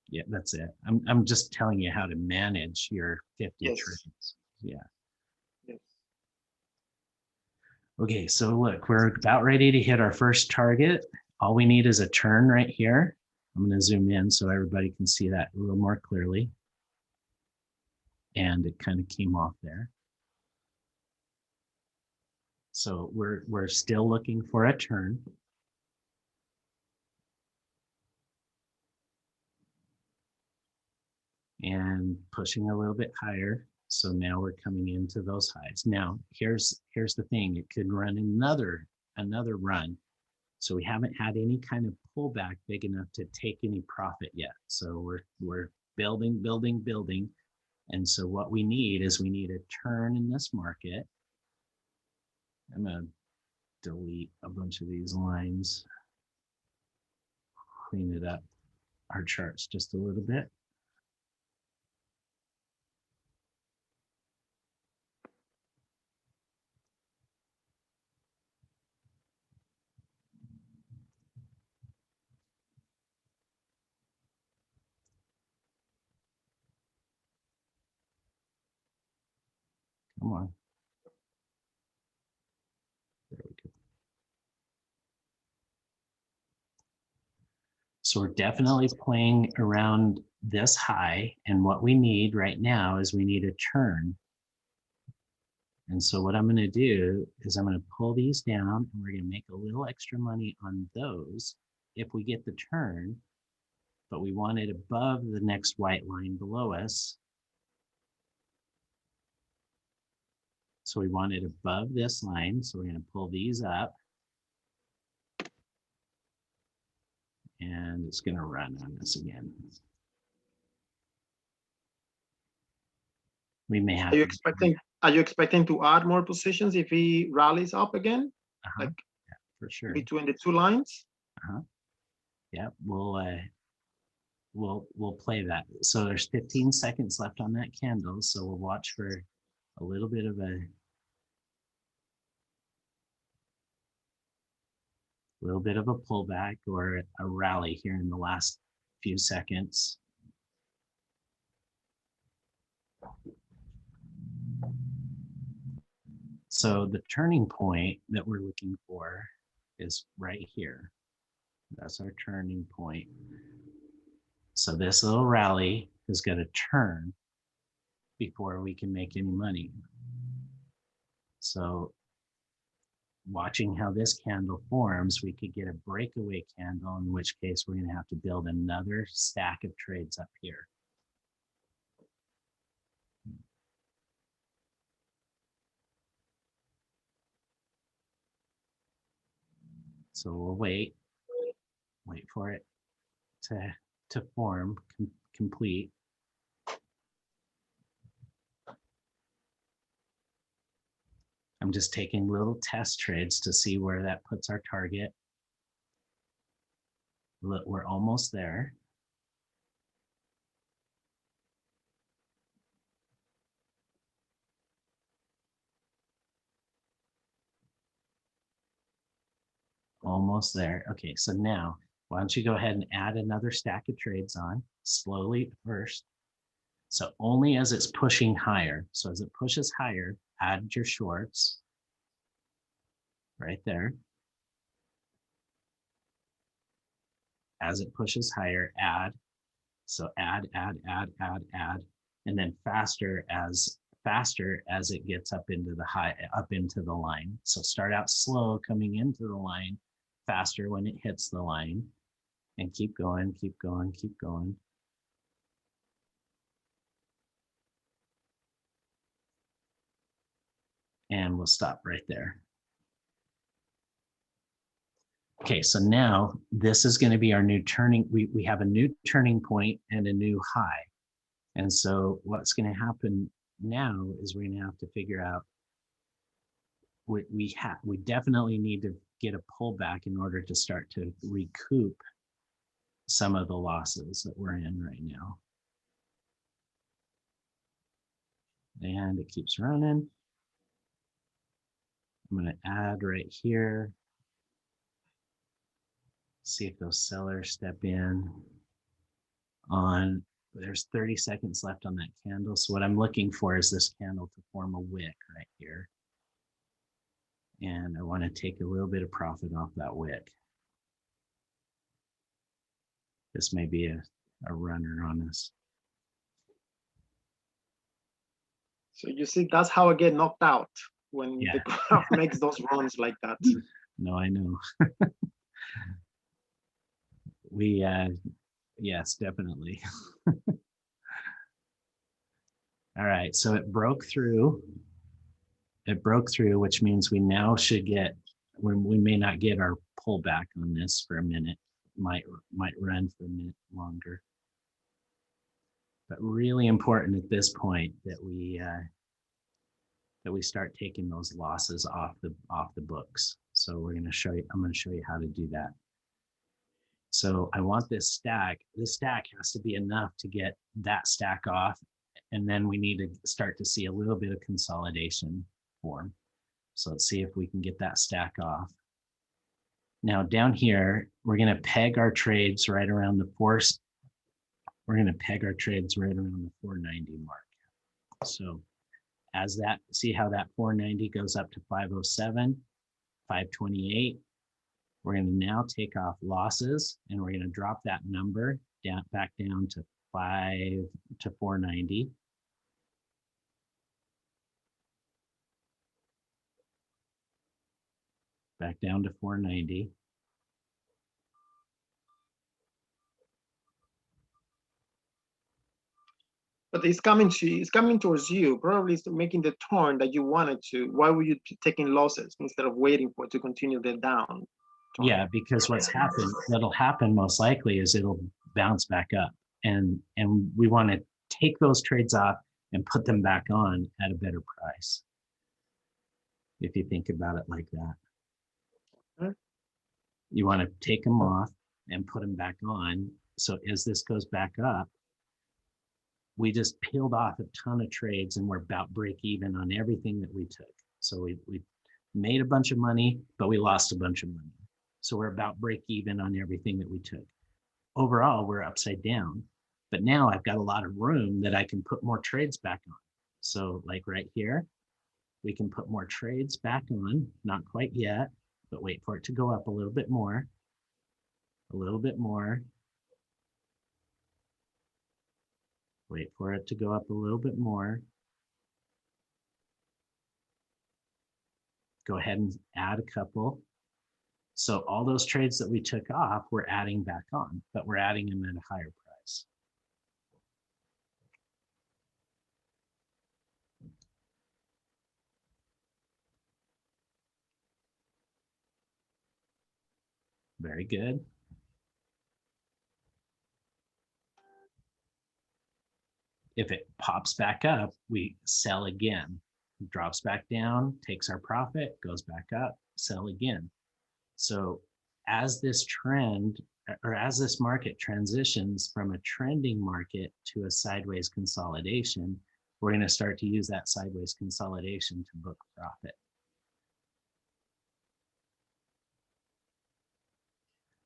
Yeah, that's it. I'm just telling you how to manage your 50 Yes. trades. Yeah. Yes. Okay, so look, we're about ready to hit our first target. All we need is a turn right here. I'm going to zoom in so everybody can see that a little more clearly. And it kind of came off there. So we're still looking for a turn. And pushing a little bit higher. So now we're coming into those highs. Now here's the thing, it could run another run. So we haven't had any kind of pullback big enough to take any profit yet. So we're building. And so what we need is we need a turn in this market. I'm gonna delete a bunch of these lines, clean it up, our charts just a little bit. Come on. There we go. So we're definitely playing around this high, and what we need right now is we need a turn. And so what I'm going to do is I'm going to pull these down, and we're going to make a little extra money on those if we get the turn, but we want it above the next white line below us. So we want it above this line, so we're going to pull these up. And it's going to run on us again. We may have. Are you expecting to add more positions if he rallies up again? Like yeah, for sure. Between the two lines? Yeah, we'll play that. So there's 15 seconds left on that candle. So we'll watch for a little bit of a pullback or a rally here in the last few seconds. So the turning point that we're looking for is right here. That's our turning point. So this little rally is going to turn before we can make any money. So watching how this candle forms, we could get a breakaway candle, in which case we're going to have to build another stack of trades up here. So we'll wait for it to form, complete. I'm just taking little test trades to see where that puts our target. Look, we're almost there. Almost there. Okay, so now why don't you go ahead and add another stack of trades on slowly first. So only as it's pushing higher. So as it pushes higher, add your shorts. right there. As it pushes higher, add. So add, and then faster as it gets up into the line. So start out slow coming into the line, faster when it hits the line, and keep going, keep going, keep going. And we'll stop right there. Okay, so now this is going to be our new turning. We have a new turning point and a new high. And so what's going to happen now is we're going to have to figure out, we definitely need to get a pullback in order to start to recoup some of the losses that we're in right now. And it keeps running. I'm going to add right here. See if those sellers step in on, there's 30 seconds left on that candle. So what I'm looking for is this candle to form a wick right here. And I want to take a little bit of profit off that wick. This may be a runner on us. So you see, that's how I get knocked out when Yeah. the graph makes those runs like that. No, I know. Yes, definitely. All right, so it broke through. It broke through, which means we now should get, we may not get our pullback on this for a minute. Might run for a minute longer. But really important at this point that we start taking those losses off the books. So we're going to show you. I'm going to show you how to do that. So I want this stack. This stack has to be enough to get that stack off, and then we need to start to see a little bit of consolidation form. So let's see if we can get that stack off. Now down here, we're going to peg our trades right around the We're going to peg our trades right around the 490 mark. So as that, see how that 490 goes up to 507, 528. We're going to now take off losses, and we're going to drop that number down back down to 490. Back down to 490. But it's coming towards you. Probably it's making the turn that you wanted to. Why were you taking losses instead of waiting for it to continue the down? Yeah, because that'll happen most likely is it'll bounce back up, and we want to take those trades off and put them back on at a better price. If you think about it like that. Okay. You want to take them off and put them back on. So as this goes back up, we just peeled off a ton of trades and we're about break even on everything that we took. So we made a bunch of money, but we lost a bunch of money. So we're about break even on everything that we took. Overall, we're upside down, but now I've got a lot of room that I can put more trades back on. So like right here, we can put more trades back on, not quite yet, but wait for it to go up a little bit more, wait for it to go up a little bit more. Go ahead and add a couple. So all those trades that we took off, we're adding back on, but we're adding them at a higher price. Very good. If it pops back up, we sell again. It drops back down, takes our profit, goes back up, sell again. So as this trend, or as this market transitions from a trending market to a sideways consolidation, we're going to start to use that sideways consolidation to book profit.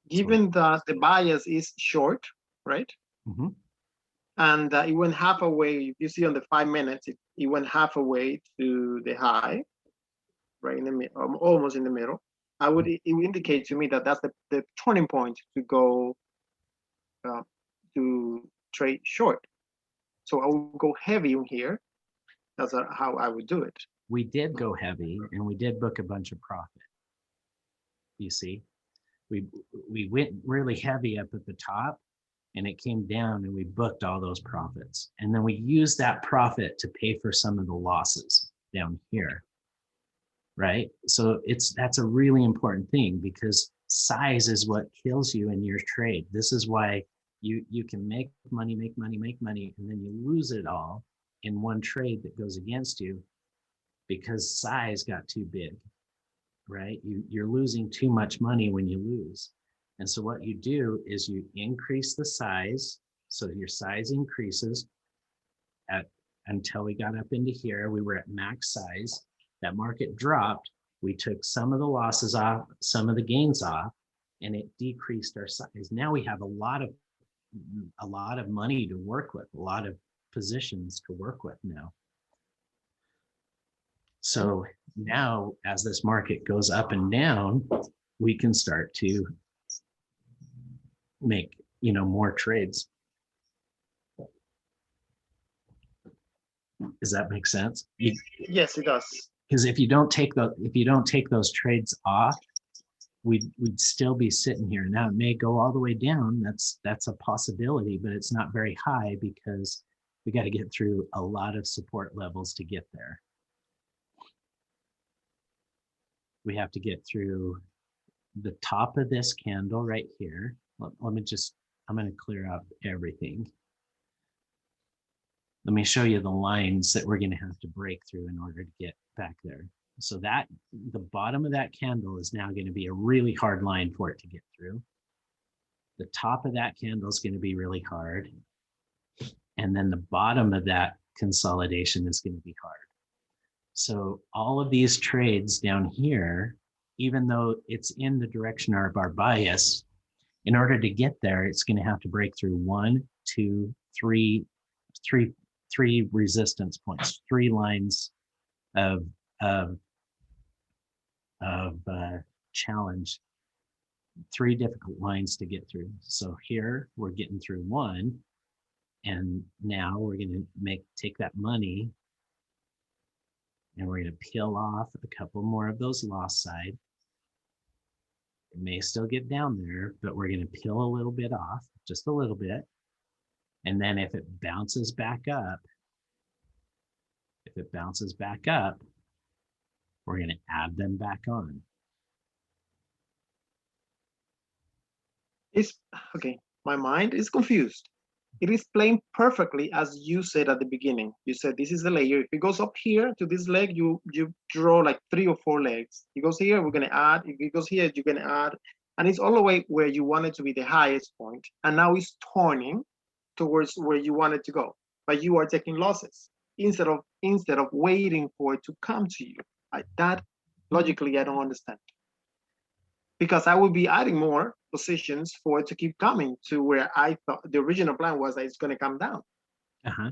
Given that the bias is short, right? Mm-hmm. And it went half away. If you see on the 5 minutes, it went half away to the high. right in the middle, almost in the middle, it would indicate to me that that's the turning point to go to trade short. So I will go heavy on here. That's how I would do it. We did go heavy and we did book a bunch of profit. You see, we went really heavy up at the top and it came down and we booked all those profits. And then we used that profit to pay for some of the losses down here. Right? So that's a really important thing because size is what kills you in your trade. This is why you can make money, and then you lose it all in one trade that goes against you because size got too big, right? You're losing too much money when you lose. And so what you do is you increase the size. So your size increases until we got up into here, we were at max size. That market dropped. We took some of the losses off, some of the gains off, and it decreased our size. Now we have a lot of money to work with, a lot of positions to work with now. So now as this market goes up and down, we can start to make, more trades. Does that make sense? Yes, it does. Because if you don't take those trades off, we'd still be sitting here. Now it may go all the way down. That's a possibility, but it's not very high because we got to get through a lot of support levels to get there. We have to get through the top of this candle right here. I'm going to clear out everything. Let me show you the lines that we're going to have to break through in order to get back there. So that the bottom of that candle is now going to be a really hard line for it to get through. The top of that candle is going to be really hard. And then the bottom of that consolidation is going to be hard. So all of these trades down here, even though it's in the direction of our bias, in order to get there, it's going to have to break through 1, 2, 3 resistance points, 3 lines of challenge, 3 difficult lines to get through. So here we're getting through 1, and now we're going to take that money and we're going to peel off a couple more of those loss side. It may still get down there, but we're going to peel a little bit off, just a little bit. And then if it bounces back up, we're going to add them back on. It's okay. My mind is confused. It is playing perfectly as you said at the beginning. You said this is the layer. If it goes up here to this leg, you draw like 3 or 4 legs. It goes here, we're going to add. If it goes here, you're going to add. And it's all the way where you want it to be the highest point. And now it's turning towards where you want it to go. But you are taking losses instead of waiting for it to come to you. That logically, I don't understand. Because I would be adding more positions for it to keep coming to where I thought the original plan was that it's going to come down.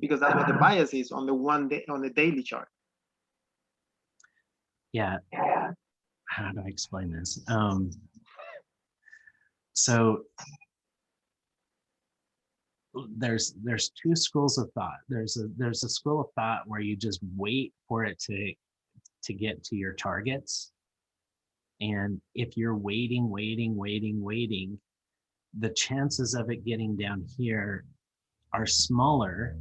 Because that's what the bias is on the daily chart. Yeah. How do I explain this? So there's 2 schools of thought. There's a school of thought where you just wait for it to get to your targets. And if you're waiting, the chances of it getting down here are smaller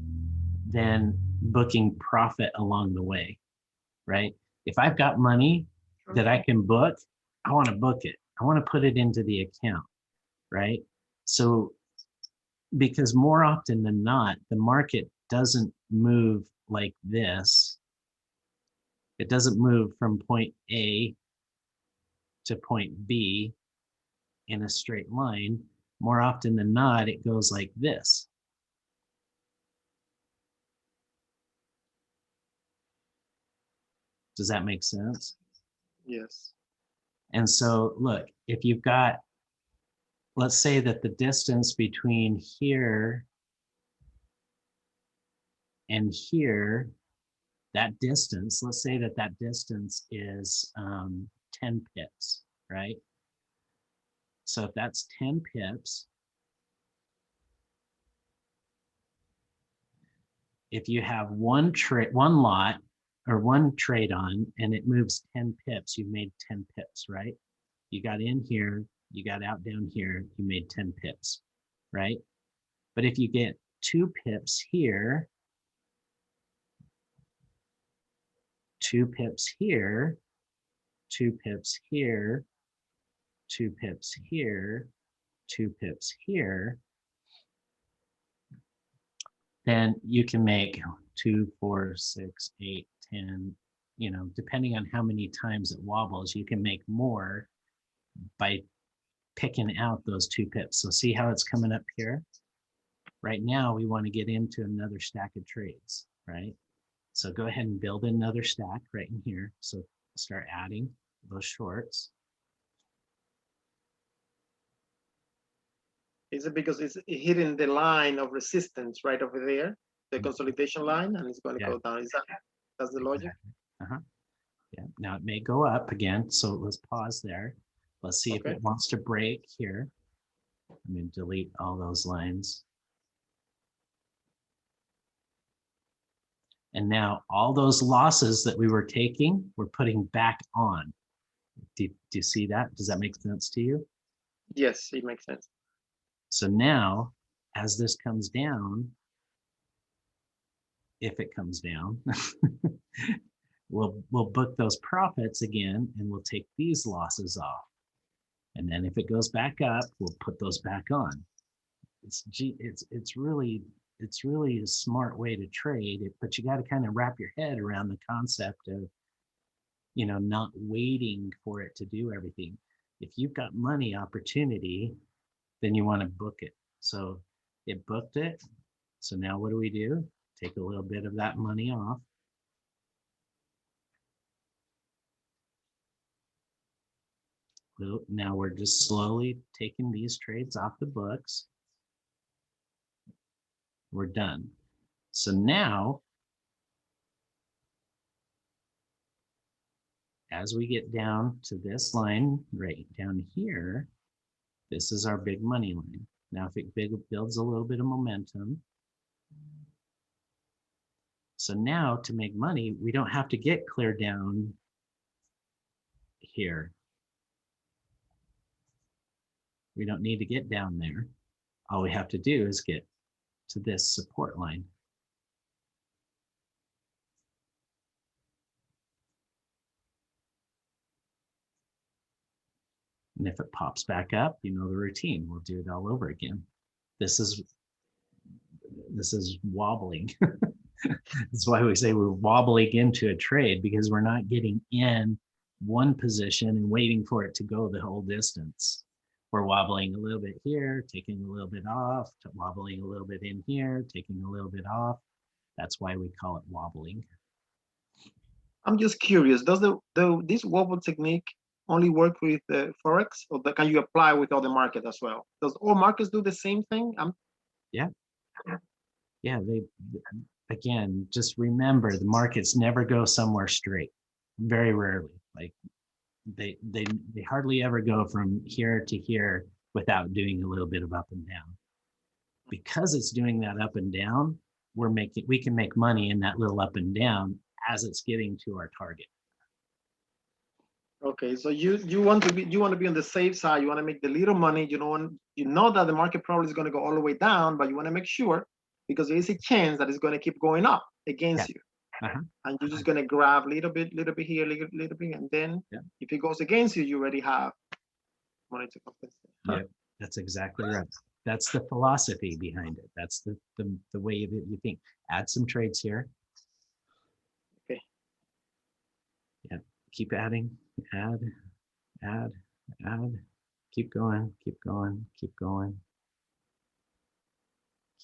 than booking profit along the way, right? If I've got money that I can book, I want to book it. I want to put it into the account, right? So, because more often than not, the market doesn't move like this. It doesn't move from point A to point B in a straight line. More often than not, it goes like this. Does that make sense? Yes. And so look, if you've got, let's say that the distance between here and here, that distance, let's say that that distance is 10 pips, right? So if that's 10 pips, if you have one lot or one trade on and it moves 10 pips, you've made 10 pips, right? You got in here, you got out down here, you made 10 pips, right? But if you get 2 pips here, 2 pips here, 2 pips here, 2 pips here, 2 pips here, then you can make 2, 4, 6, 8, 10, you know, depending on how many times it wobbles, you can make more by picking out those 2 pips. So see how it's coming up here? Right now, we want to get into another stack of trades, right? So go ahead and build another stack right in here. So start adding those shorts. Is it because it's hitting the line of resistance right over there, the consolidation line, and it's going to Yeah. go down? Is that's the logic? Uh-huh. Yeah. Now it may go up again. So let's pause there. Let's see if Okay. it wants to break here. I'm going to delete all those lines. And now all those losses that we were taking, we're putting back on. Do you see that? Does that make sense to you? Yes, it makes sense. So now, as this comes down, if it comes down, we'll book those profits again, and we'll take these losses off. And then if it goes back up, we'll put those back on. It's really a smart way to trade it, but you got to kind of wrap your head around the concept of, you know, not waiting for it to do everything. If you've got money opportunity, then you want to book it. So it booked it. So now what do? Take a little bit of that money off. Well, now we're just slowly taking these trades off the books. We're done. So now, as we get down to this line right down here, this is our big money line. Now, if it builds a little bit of momentum, so now to make money, we don't have to get clear down here. We don't need to get down there. All we have to do is get to this support line. And if it pops back up, you know the routine. We'll do it all over again. This is wobbling. That's why we say we're wobbling into a trade, because we're not getting in one position and waiting for it to go the whole distance. We're wobbling a little bit here, taking a little bit off, wobbling a little bit in here, taking a little bit off. That's why we call it wobbling. I'm just curious. Does this wobble technique only work with Forex, or can you apply with other markets as well? Does all markets do the same thing? Yeah, they, again, just remember the markets never go somewhere straight. Very rarely. Like they hardly ever go from here to here without doing a little bit of up and down. Because it's doing that up and down, we can make money in that little up and down as it's getting to our target. Okay, so you want to be on the safe side. You want to make the little money. You know that the market probably is going to go all the way down, but you want to make sure, because there is a chance that it's going to keep going up against you. And you're just going to grab little bit here, little bit, and then if it goes against you, you already have money to compensate. Yeah, that's exactly right. That's the philosophy behind it. That's the way that you think. Add some trades here. Okay. Yeah, keep adding, add, keep going, keep going, keep going,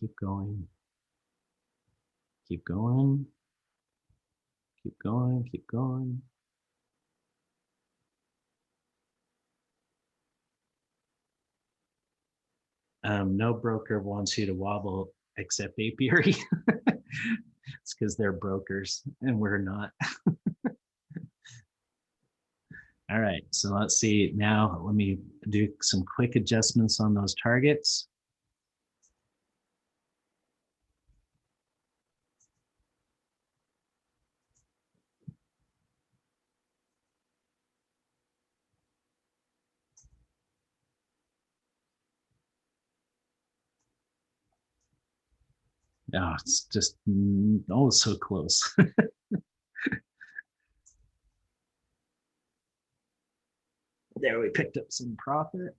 keep going, keep going, keep going, keep going. No broker wants you to wobble except apiary. It's because they're brokers and we're not. All right, so let's see. Now let me do some quick adjustments on those targets. Oh, it's just oh, so close. There, we picked up some profit.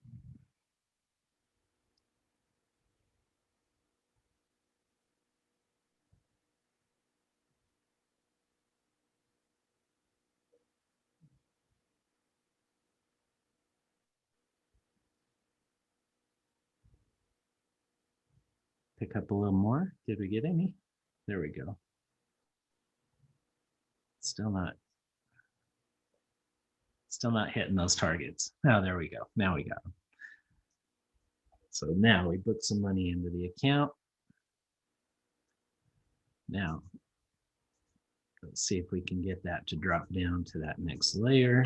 Pick up a little more. Did we get any? There we go. Still not hitting those targets. Oh, there we go. Now we got them. So now we put some money into the account. Now, let's see if we can get that to drop down to that next layer.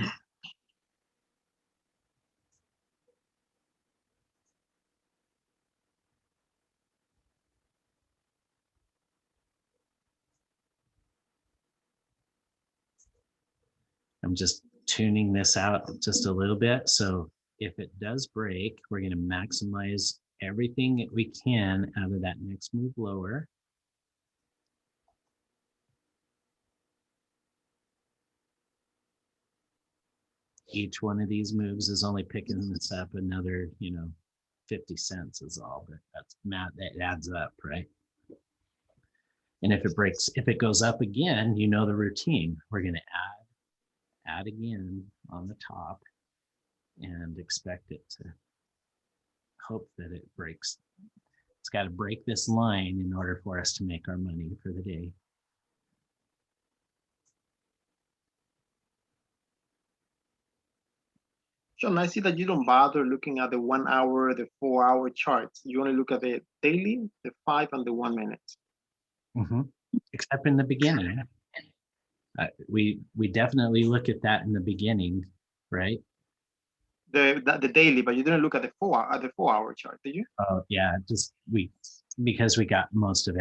I'm just tuning this out just a little bit. So if it does break, we're going to maximize everything that we can out of that next move lower. Each one of these moves is only picking this up another, 50 cents is all, but that adds up, right? And if it goes up again, the routine. We're going to add again on the top and expect it to hope that it breaks. It's got to break this line in order for us to make our money for the day. Sean, I see that you don't bother looking at the 1 hour, the 4 hour charts. You only look at the daily, the 5 and the 1 minute. Mm-hmm. Except in the beginning. We definitely look at that in the beginning, right? The daily, but you didn't look at the 4 hour chart, did you? Oh yeah, because we got most of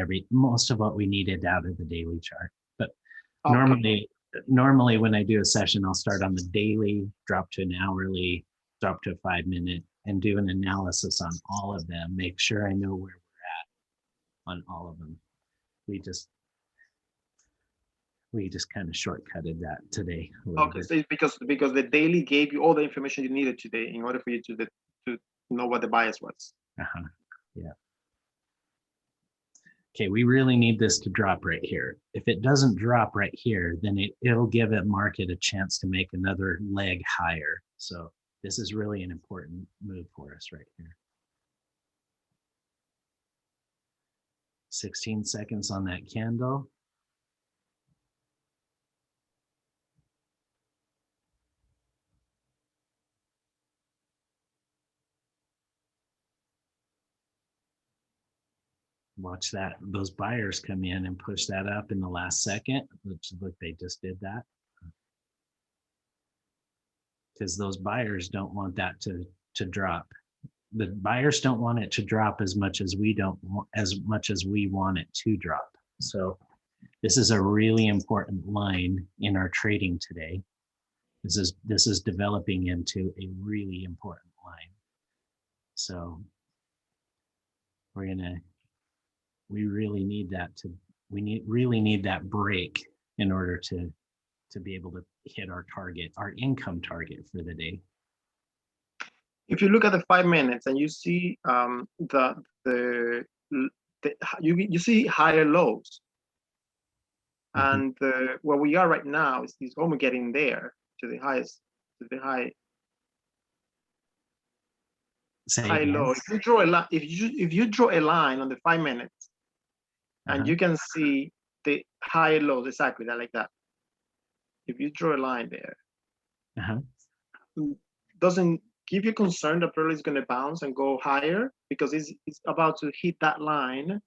what we needed out of the daily chart. But okay. Normally when I do a session, I'll start on the daily, drop to an hourly, drop to a 5 minute, and do an analysis on all of them. Make sure I know where we're at on all of them. We just kind of shortcutted that today. Okay, so it's because the daily gave you all the information you needed today in order for you to know what the bias was. Yeah. Okay, we really need this to drop right here. If it doesn't drop right here, then it'll give a market a chance to make another leg higher. So this is really an important move for us right here. 16 seconds on that candle. Watch those buyers come in and push that up in the last second, which look, they just did that. Because those buyers don't want that to drop. The buyers don't want it to drop as much as we want it to drop. So this is a really important line in our trading today. This is developing into a really important line. So we really need that break in order to be able to hit our target, our income target for the day. If you look at the 5 minutes and you see you see higher lows, and where we are right now is almost getting there to the highest, to the high low. If you draw a line, if you draw a line on the 5 minutes, and you can see the high lows exactly like that. If you draw a line there, doesn't give you concern that probably it's going to bounce and go higher because it's about to hit that line.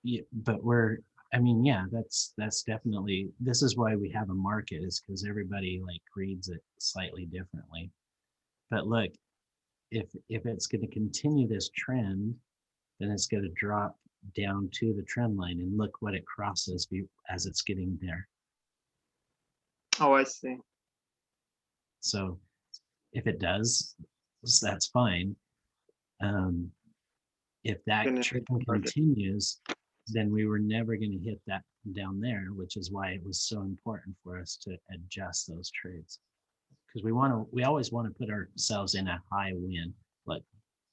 yeah, but we're, I mean, yeah, that's definitely, this is why we have a market, is because everybody like reads it slightly differently. But look, if it's going to continue this trend, then it's going to drop down to the trend line, and look what it crosses as it's getting there. Oh, I see. So if it does, that's fine. If that Then trend target. continues, then we were never going to hit that down there, which is why it was so important for us to adjust those trades. Because we always want to put ourselves in a high win. Like,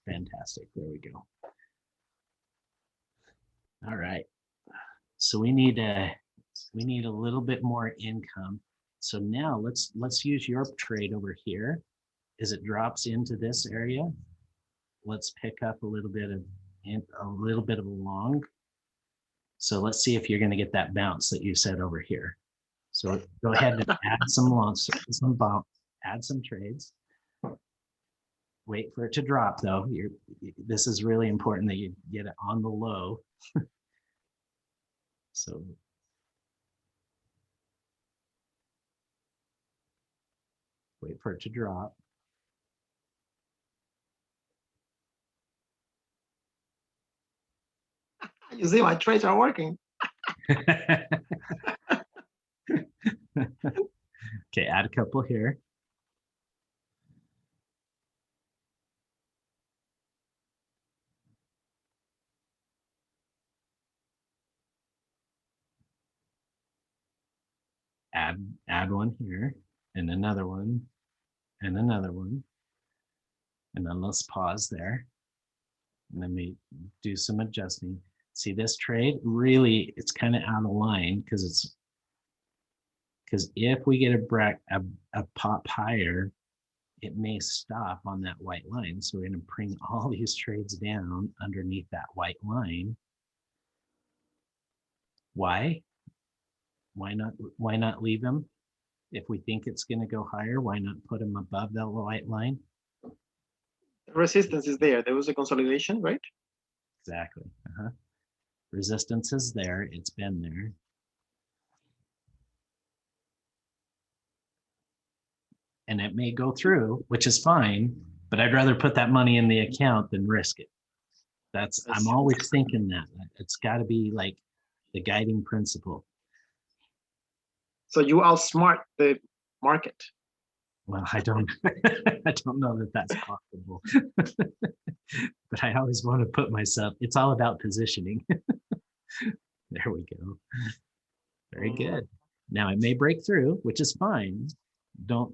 fantastic. There we go. All right. So we need a little bit more income. So now let's use your trade over here. As it drops into this area, let's pick up a little bit of a long. So let's see if you're going to get that bounce that you said over here. So go ahead and add some longs, add some trades. Wait for it to drop though. This is really important that you get it on the low. So wait for it to drop. You see, my trades are working. Okay, add a couple here. Add one here, and another one, and another one. And then let's pause there. And let me do some adjusting. See, this trade really, it's kind of out of line because if we get a pop higher, it may stop on that white line. So we're going to bring all these trades down underneath that white line. Why? Why not leave them? If we think it's going to go higher, why not put them above that white line? Resistance is there. There was a consolidation, right? Exactly. Resistance is there. It's been there. And it may go through, which is fine, but I'd rather put that money in the account than risk it. I'm always thinking that. It's got to be like the guiding principle. So you outsmart the market. Well, I don't know that that's possible. But I always want to put myself, it's all about positioning. There we go. Very good. Now it may break through, which is fine.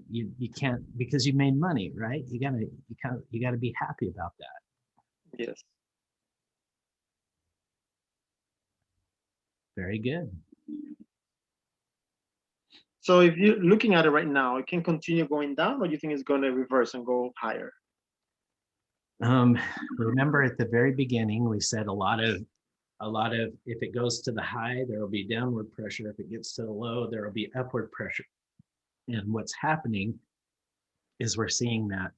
You can't, because you made money, right? You gotta be happy about that. Yes. Very good. So if you're looking at it right now, it can continue going down, or do you think it's going to reverse and go higher? Remember at the very beginning, we said a lot of, if it goes to the high, there will be downward pressure. If it gets to the low, there will be upward pressure. And what's happening is we're seeing that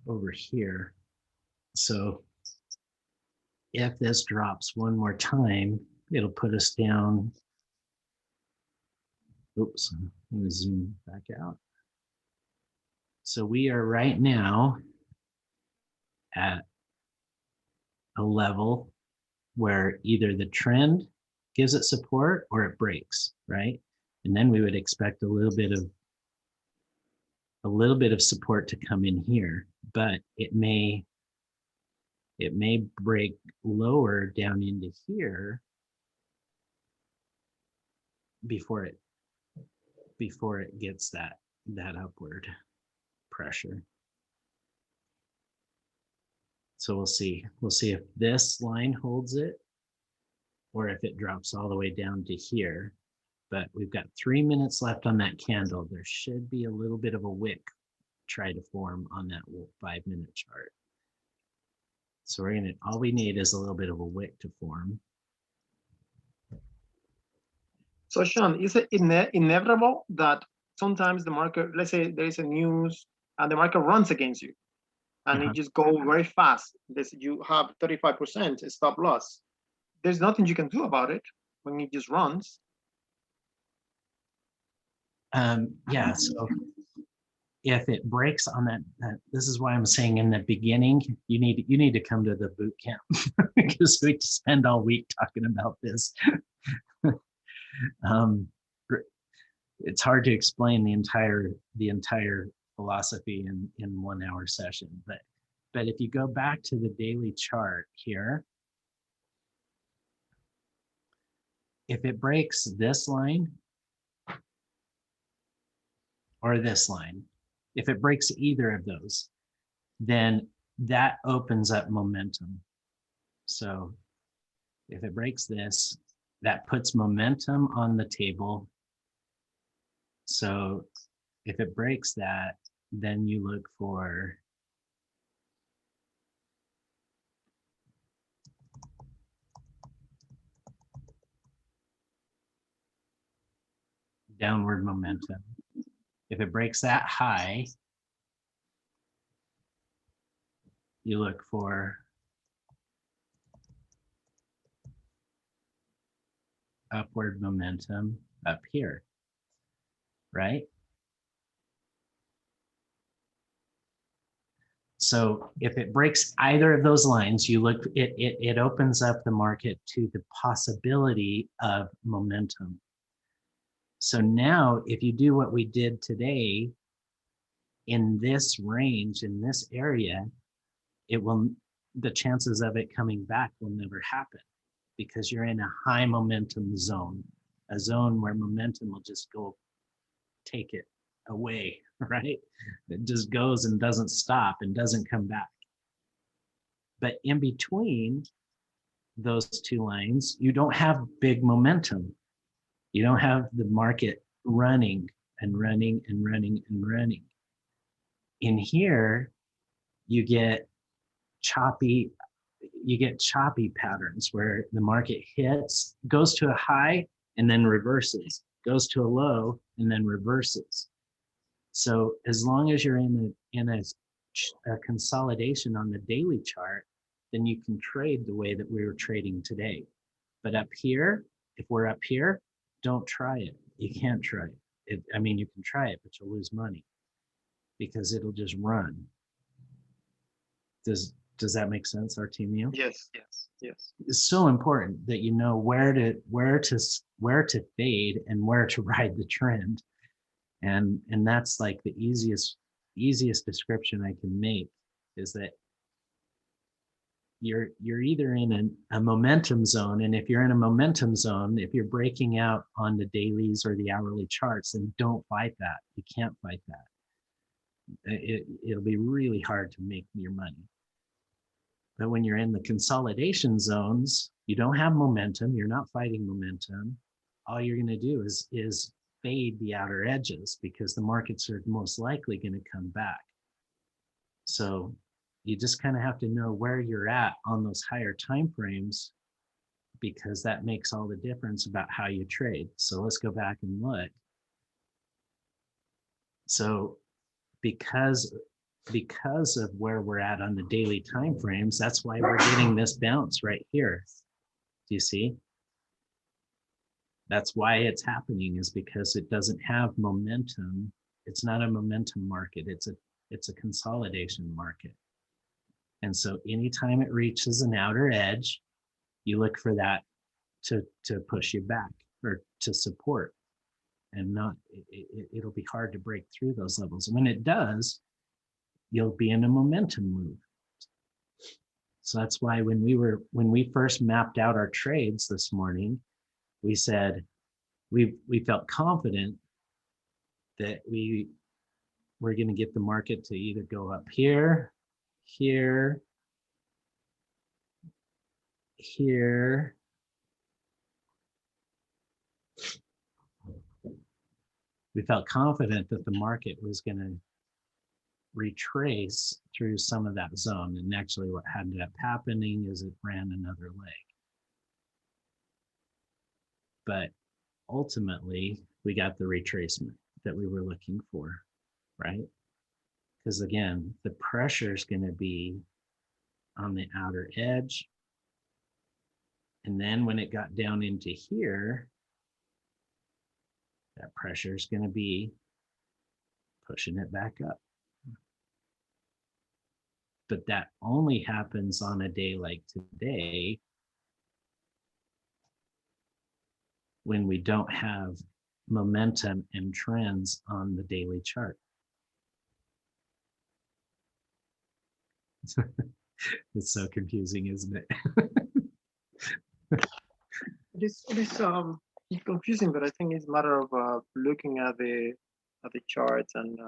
over here. So if this drops one more time, it'll put us down. Oops, let me zoom back out. So we are right now at a level where either the trend gives it support or it breaks, right? And then we would expect a little bit of support to come in here, but it may break lower down into here before it gets that upward pressure. So we'll see if this line holds it or if it drops all the way down to here. But we've got 3 minutes left on that candle. There should be a little bit of a wick try to form on that 5-minute chart. So all we need is a little bit of a wick to form. So Sean, is it inevitable that sometimes the market, let's say there is a news and the market runs against you? and Uh-huh. it just go very fast. This you have 35% stop loss. There's nothing you can do about it when it just runs. Yeah, so if it breaks on this is why I'm saying in the beginning, you need to come to the boot camp because we spend all week talking about this. um, it's hard to explain the entire philosophy in 1 hour session, but if you go back to the daily chart here, if it breaks this line or this line, if it breaks either of those, then that opens up momentum. So if it breaks this, that puts momentum on the table. So if it breaks that, then you look for downward momentum. If it breaks that high, you look for upward momentum up here, right? So if it breaks either of those lines, you look, it opens up the market to the possibility of momentum. So now if you do what we did today in this range, in this area, the chances of it coming back will never happen because you're in a high momentum zone, a zone where momentum will just go take it away, right? It just goes and doesn't stop and doesn't come back. But in between those two lines, you don't have big momentum. You don't have the market running and running and running and running. In here, you get choppy patterns where the market goes to a high and then reverses, goes to a low and then reverses. So as long as you're in a consolidation on the daily chart, then you can trade the way that we were trading today. But up here, if we're up here, don't try it. You can't try it. I mean, you can try it, but you'll lose money because it'll just run. Does that make sense, Artemio? Yes. It's so important that you know where to fade and where to ride the trend. And that's like the easiest description I can make is that you're either in a momentum zone, and if you're in a momentum zone, if you're breaking out on the dailies or the hourly charts, then don't fight that. You can't fight that. It'll be really hard to make your money. But when you're in the consolidation zones, you don't have momentum, you're not fighting momentum. All you're going to do is fade the outer edges because the markets are most likely going to come back. So you just kind of have to know where you're at on those higher time frames because that makes all the difference about how you trade. So let's go back and look. So because of where we're at on the daily time frames, that's why we're getting this bounce right here. Do you see? That's why it's happening, is because it doesn't have momentum. It's not a momentum market. It's a consolidation market. And so anytime it reaches an outer edge, you look for that to push you back or to support, and not, it'll be hard to break through those levels. When it does, you'll be in a momentum move. So that's why when we first mapped out our trades this morning, we said we felt confident that we were going to get the market to either go up here, here, here. We felt confident that the market was going to retrace through some of that zone. And actually what ended up happening is it ran another leg. But ultimately, we got the retracement that we were looking for, right? Because again, the pressure is going to be on the outer edge. And then when it got down into here, that pressure is going to be pushing it back up. But that only happens on a day like today when we don't have momentum and trends on the daily chart. It's so confusing, isn't it? It's confusing, but I think it's a matter of looking at the charts and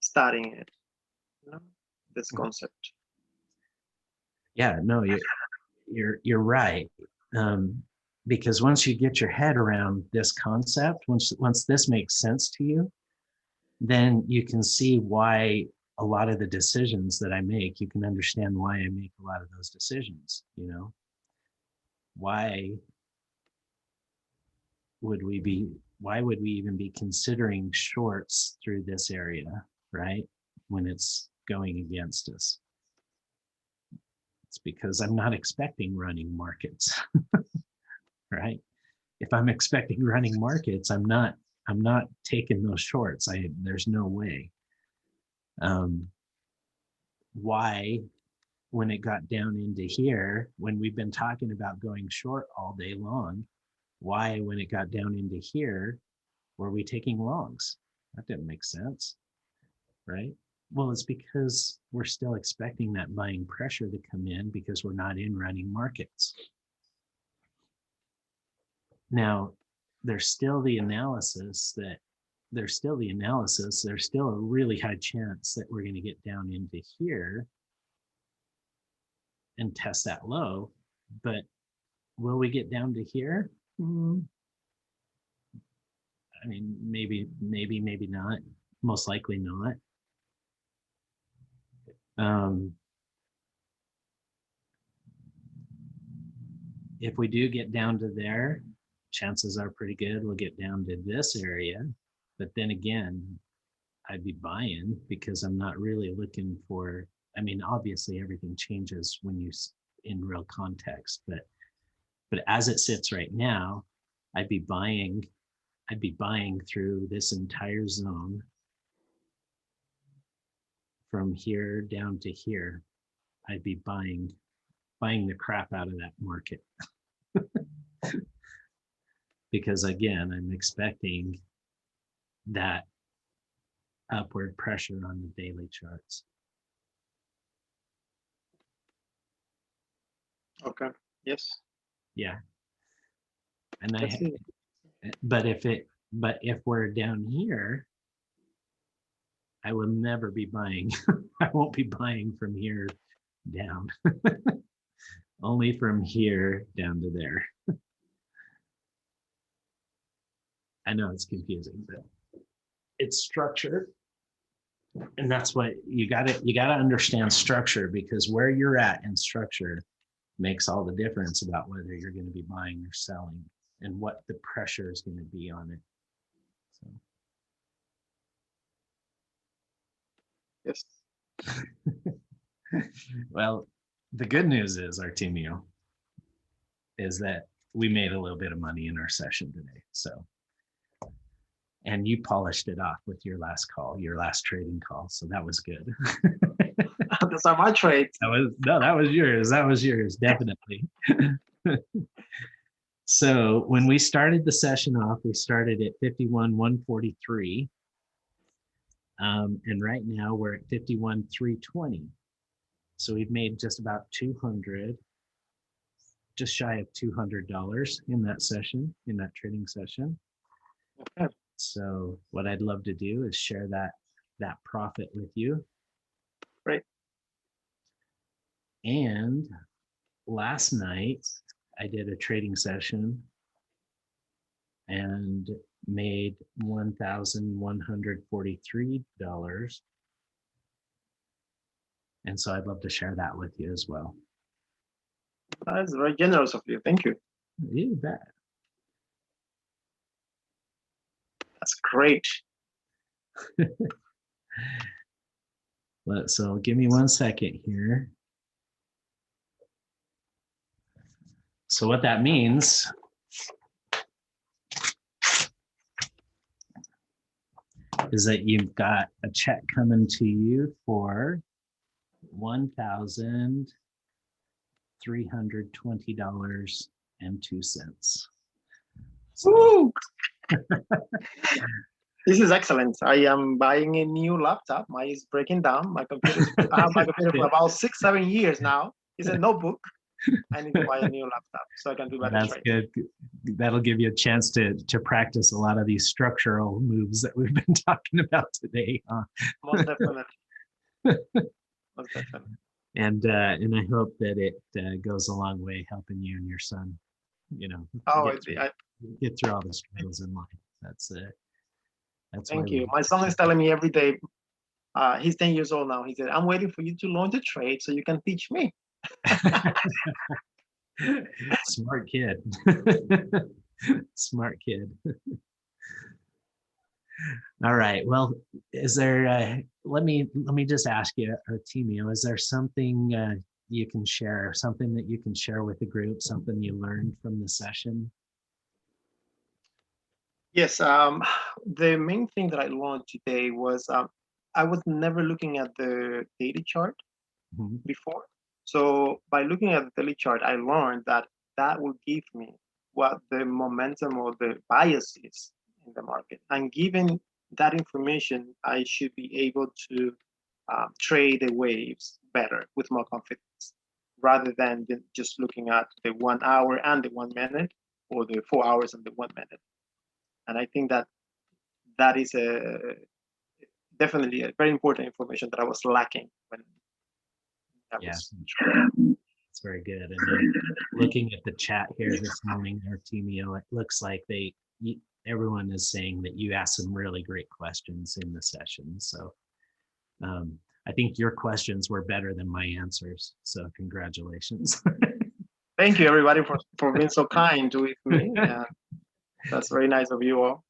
studying it. You know, this concept. Yeah, no, you're right. Because once you get your head around this concept, once this makes sense to you, then you can see why a lot of the decisions that I make, you can understand why I make a lot of those decisions, you know? Why would we even be considering shorts through this area, right? When it's going against us. It's because I'm not expecting running markets, right? If I'm expecting running markets, I'm not taking those shorts. There's no way. Why, when it got down into here, when we've been talking about going short all day long, why, when it got down into here, were we taking longs? That didn't make sense, right? Well, it's because we're still expecting that buying pressure to come in because we're not in running markets. Now, there's still the analysis, there's still a really high chance that we're going to get down into here and test that low, but will we get down to here? I mean, maybe not, most likely not. If we do get down to there, chances are pretty good we'll get down to this area. But then again, I'd be buying because I'm not really looking for, I mean, obviously everything changes when you in real context, but as it sits right now, I'd be buying through this entire zone from here down to here. I'd be buying the crap out of that market. Because again, I'm expecting that upward pressure on the daily charts. Okay. Yes. Yeah. And I see. but if we're down here, I will never be buying. I won't be buying from here down. Only from here down to there. I know it's confusing, but it's structure. And that's what you gotta understand structure, because where you're at in structure makes all the difference about whether you're going to be buying or selling and what the pressure is going to be on it. So. Yes. Well, the good news is, Artemio, is that we made a little bit of money in our session today. So, and you polished it off with your last trading call. So that was good. Those are my trades. That was yours, definitely. So when we started the session off, we started at 51,143. And right now we're at 51,320. So we've made just about 200, just shy of $200 in that session, in that trading session. Okay. So what I'd love to do is share that profit with you. Great. And last night I did a trading session and made $1,143. And so I'd love to share that with you as well. That's very generous of you. Thank you. You bet. That's great. So give me 1 second here. So what that means is that you've got a check coming to you for $1,320.02. Woo! This is excellent. I am buying a new laptop. Mine is breaking down. I have my computer for about 6-7 years now. It's a notebook. I need to buy a new laptop so I can do better That's trades. good. That'll give you a chance to practice a lot of these structural moves that we've been talking about today. Huh? Most definitely. Most definitely. And I hope that it goes a long way helping you and your son, Oh, get through all the struggles in life. That's thank you. My son is telling me every day, he's 10 years old now. He said, I'm waiting for you to learn the trade so you can teach me. Smart kid. Smart kid. All right. Well, is there? Let me just ask you, Artemio, is there something you can share? Something that you can share with the group? Something you learned from the session? Yes. The main thing that I learned today was I was never looking at the daily chart before. So by looking at the daily chart, I learned that that will give me what the momentum or the bias is in the market. And given that information, I should be able to trade the waves better with more confidence, rather than just looking at the 1 hour and the 1 minute, or the 4 hours and the 1 minute. And I think that that is definitely a very important information that I was lacking when I was. It's very good. And then looking at the chat here this morning, Artemio, it looks like everyone is saying that you asked some really great questions in the session. So I think your questions were better than my answers. So congratulations. Thank you, everybody, for being so kind with me. That's very nice of you all.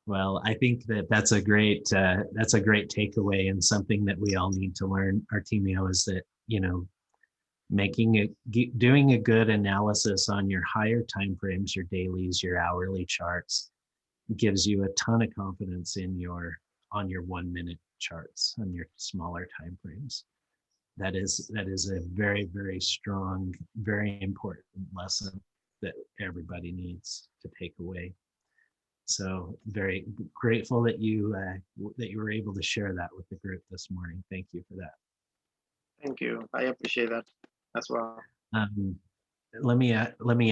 Well, I think that's a great takeaway, and something that we all need to learn, Artemio, is that doing a good analysis on your higher time frames, your dailies, your hourly charts, gives you a ton of confidence on your 1 minute charts, on your smaller time frames. That is a very, very strong, very important lesson that everybody needs to take away. So very grateful that you were able to share that with the group this morning. Thank you for that. Thank you. I appreciate that as well. Let me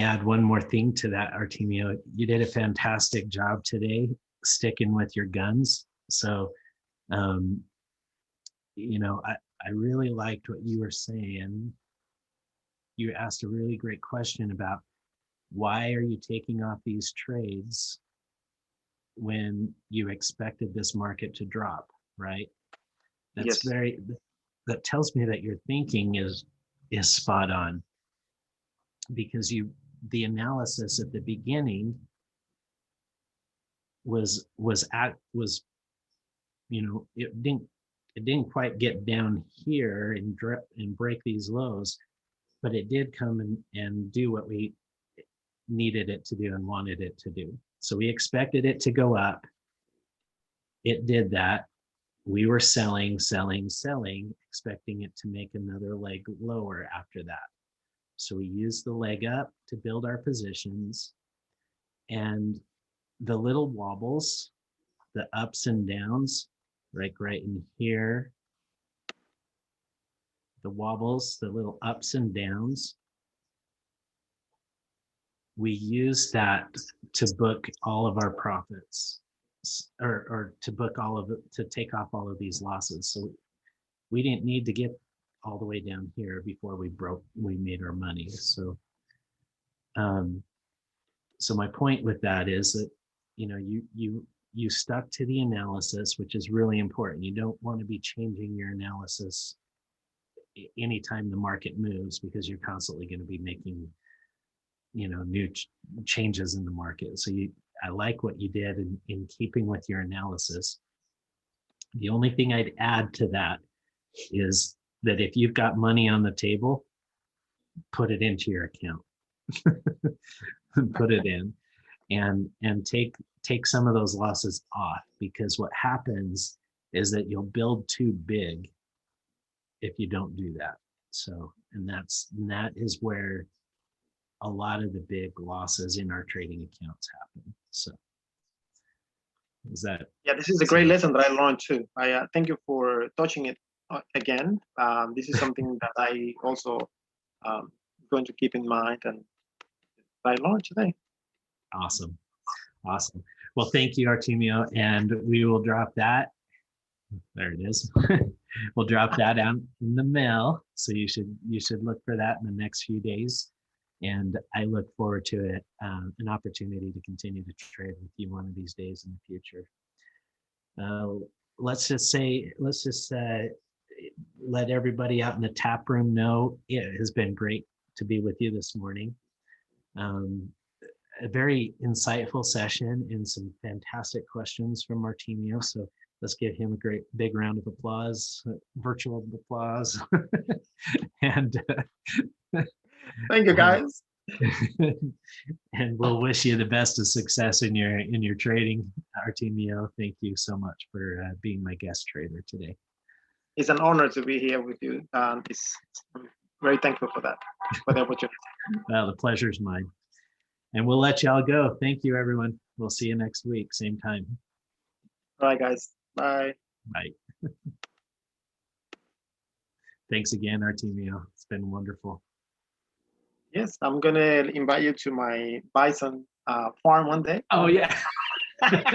add one more thing to that, Artemio. You did a fantastic job today sticking with your guns. So, I really liked what you were saying. You asked a really great question about why are you taking off these trades when you expected this market to drop, right? That's yes. That tells me that your thinking is spot on, because the analysis at the beginning was it didn't quite get down here and break these lows, but it did come and do what we needed it to do and wanted it to do. So we expected it to go up. It did that. We were selling, expecting it to make another leg lower after that. So we used the leg up to build our positions, and the little wobbles, the ups and downs, right in here, the wobbles, the little ups and downs, we use that to book all of our profits, or to book all of it, to take off all of these losses. So we didn't need to get all the way down here before we made our money. So so my point with that is that you stuck to the analysis, which is really important. You don't want to be changing your analysis anytime the market moves, because you're constantly going to be making new changes in the market. So I like what you did in keeping with your analysis. The only thing I'd add to that is that if you've got money on the table, put it into your account. Put it in and take some of those losses off, because what happens is that you'll build too big if you don't do that. So, and that is where a lot of the big losses in our trading accounts happen. So is that? Yeah, this is a great lesson that I learned too. I thank you for touching it again. This is something that I also going to keep in mind, and I learned today. Awesome. Awesome. Well, thank you, Artemio. And we will drop that. There it is. We'll drop that out in the mail. So you should look for that in the next few days. And I look forward to it, an opportunity to continue to trade with you one of these days in the future. Let's just let everybody out in the tap room know it has been great to be with you this morning. A very insightful session and some fantastic questions from Artemio. So let's give him a great big round of applause, virtual applause. And thank you, guys. And we'll wish you the best of success in your trading, Artemio. Thank you so much for being my guest trader today. It's an honor to be here with you. I'm very thankful for that, for the opportunity. Well, the pleasure's mine. And we'll let y'all go. Thank you, everyone. We'll see you next week, same time. All right, guys. Bye. Bye. Thanks again, Artemio. It's been wonderful. Yes, I'm gonna invite you to my bison farm one day. Oh yeah. I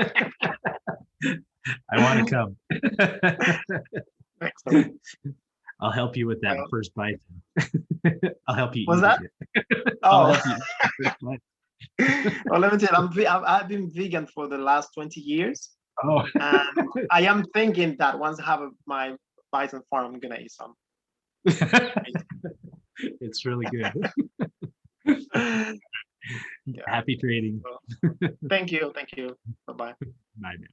want to come. Excellent. I'll help you with that first bite. I'll help you. What's that? I'll Oh, help you. well, let me tell you, I've been vegan for the last 20 years. Oh. And I am thinking that once I have my bison farm, I'm gonna eat some. It's really good. Yeah. Happy trading. Thank you. Bye-bye. Bye now.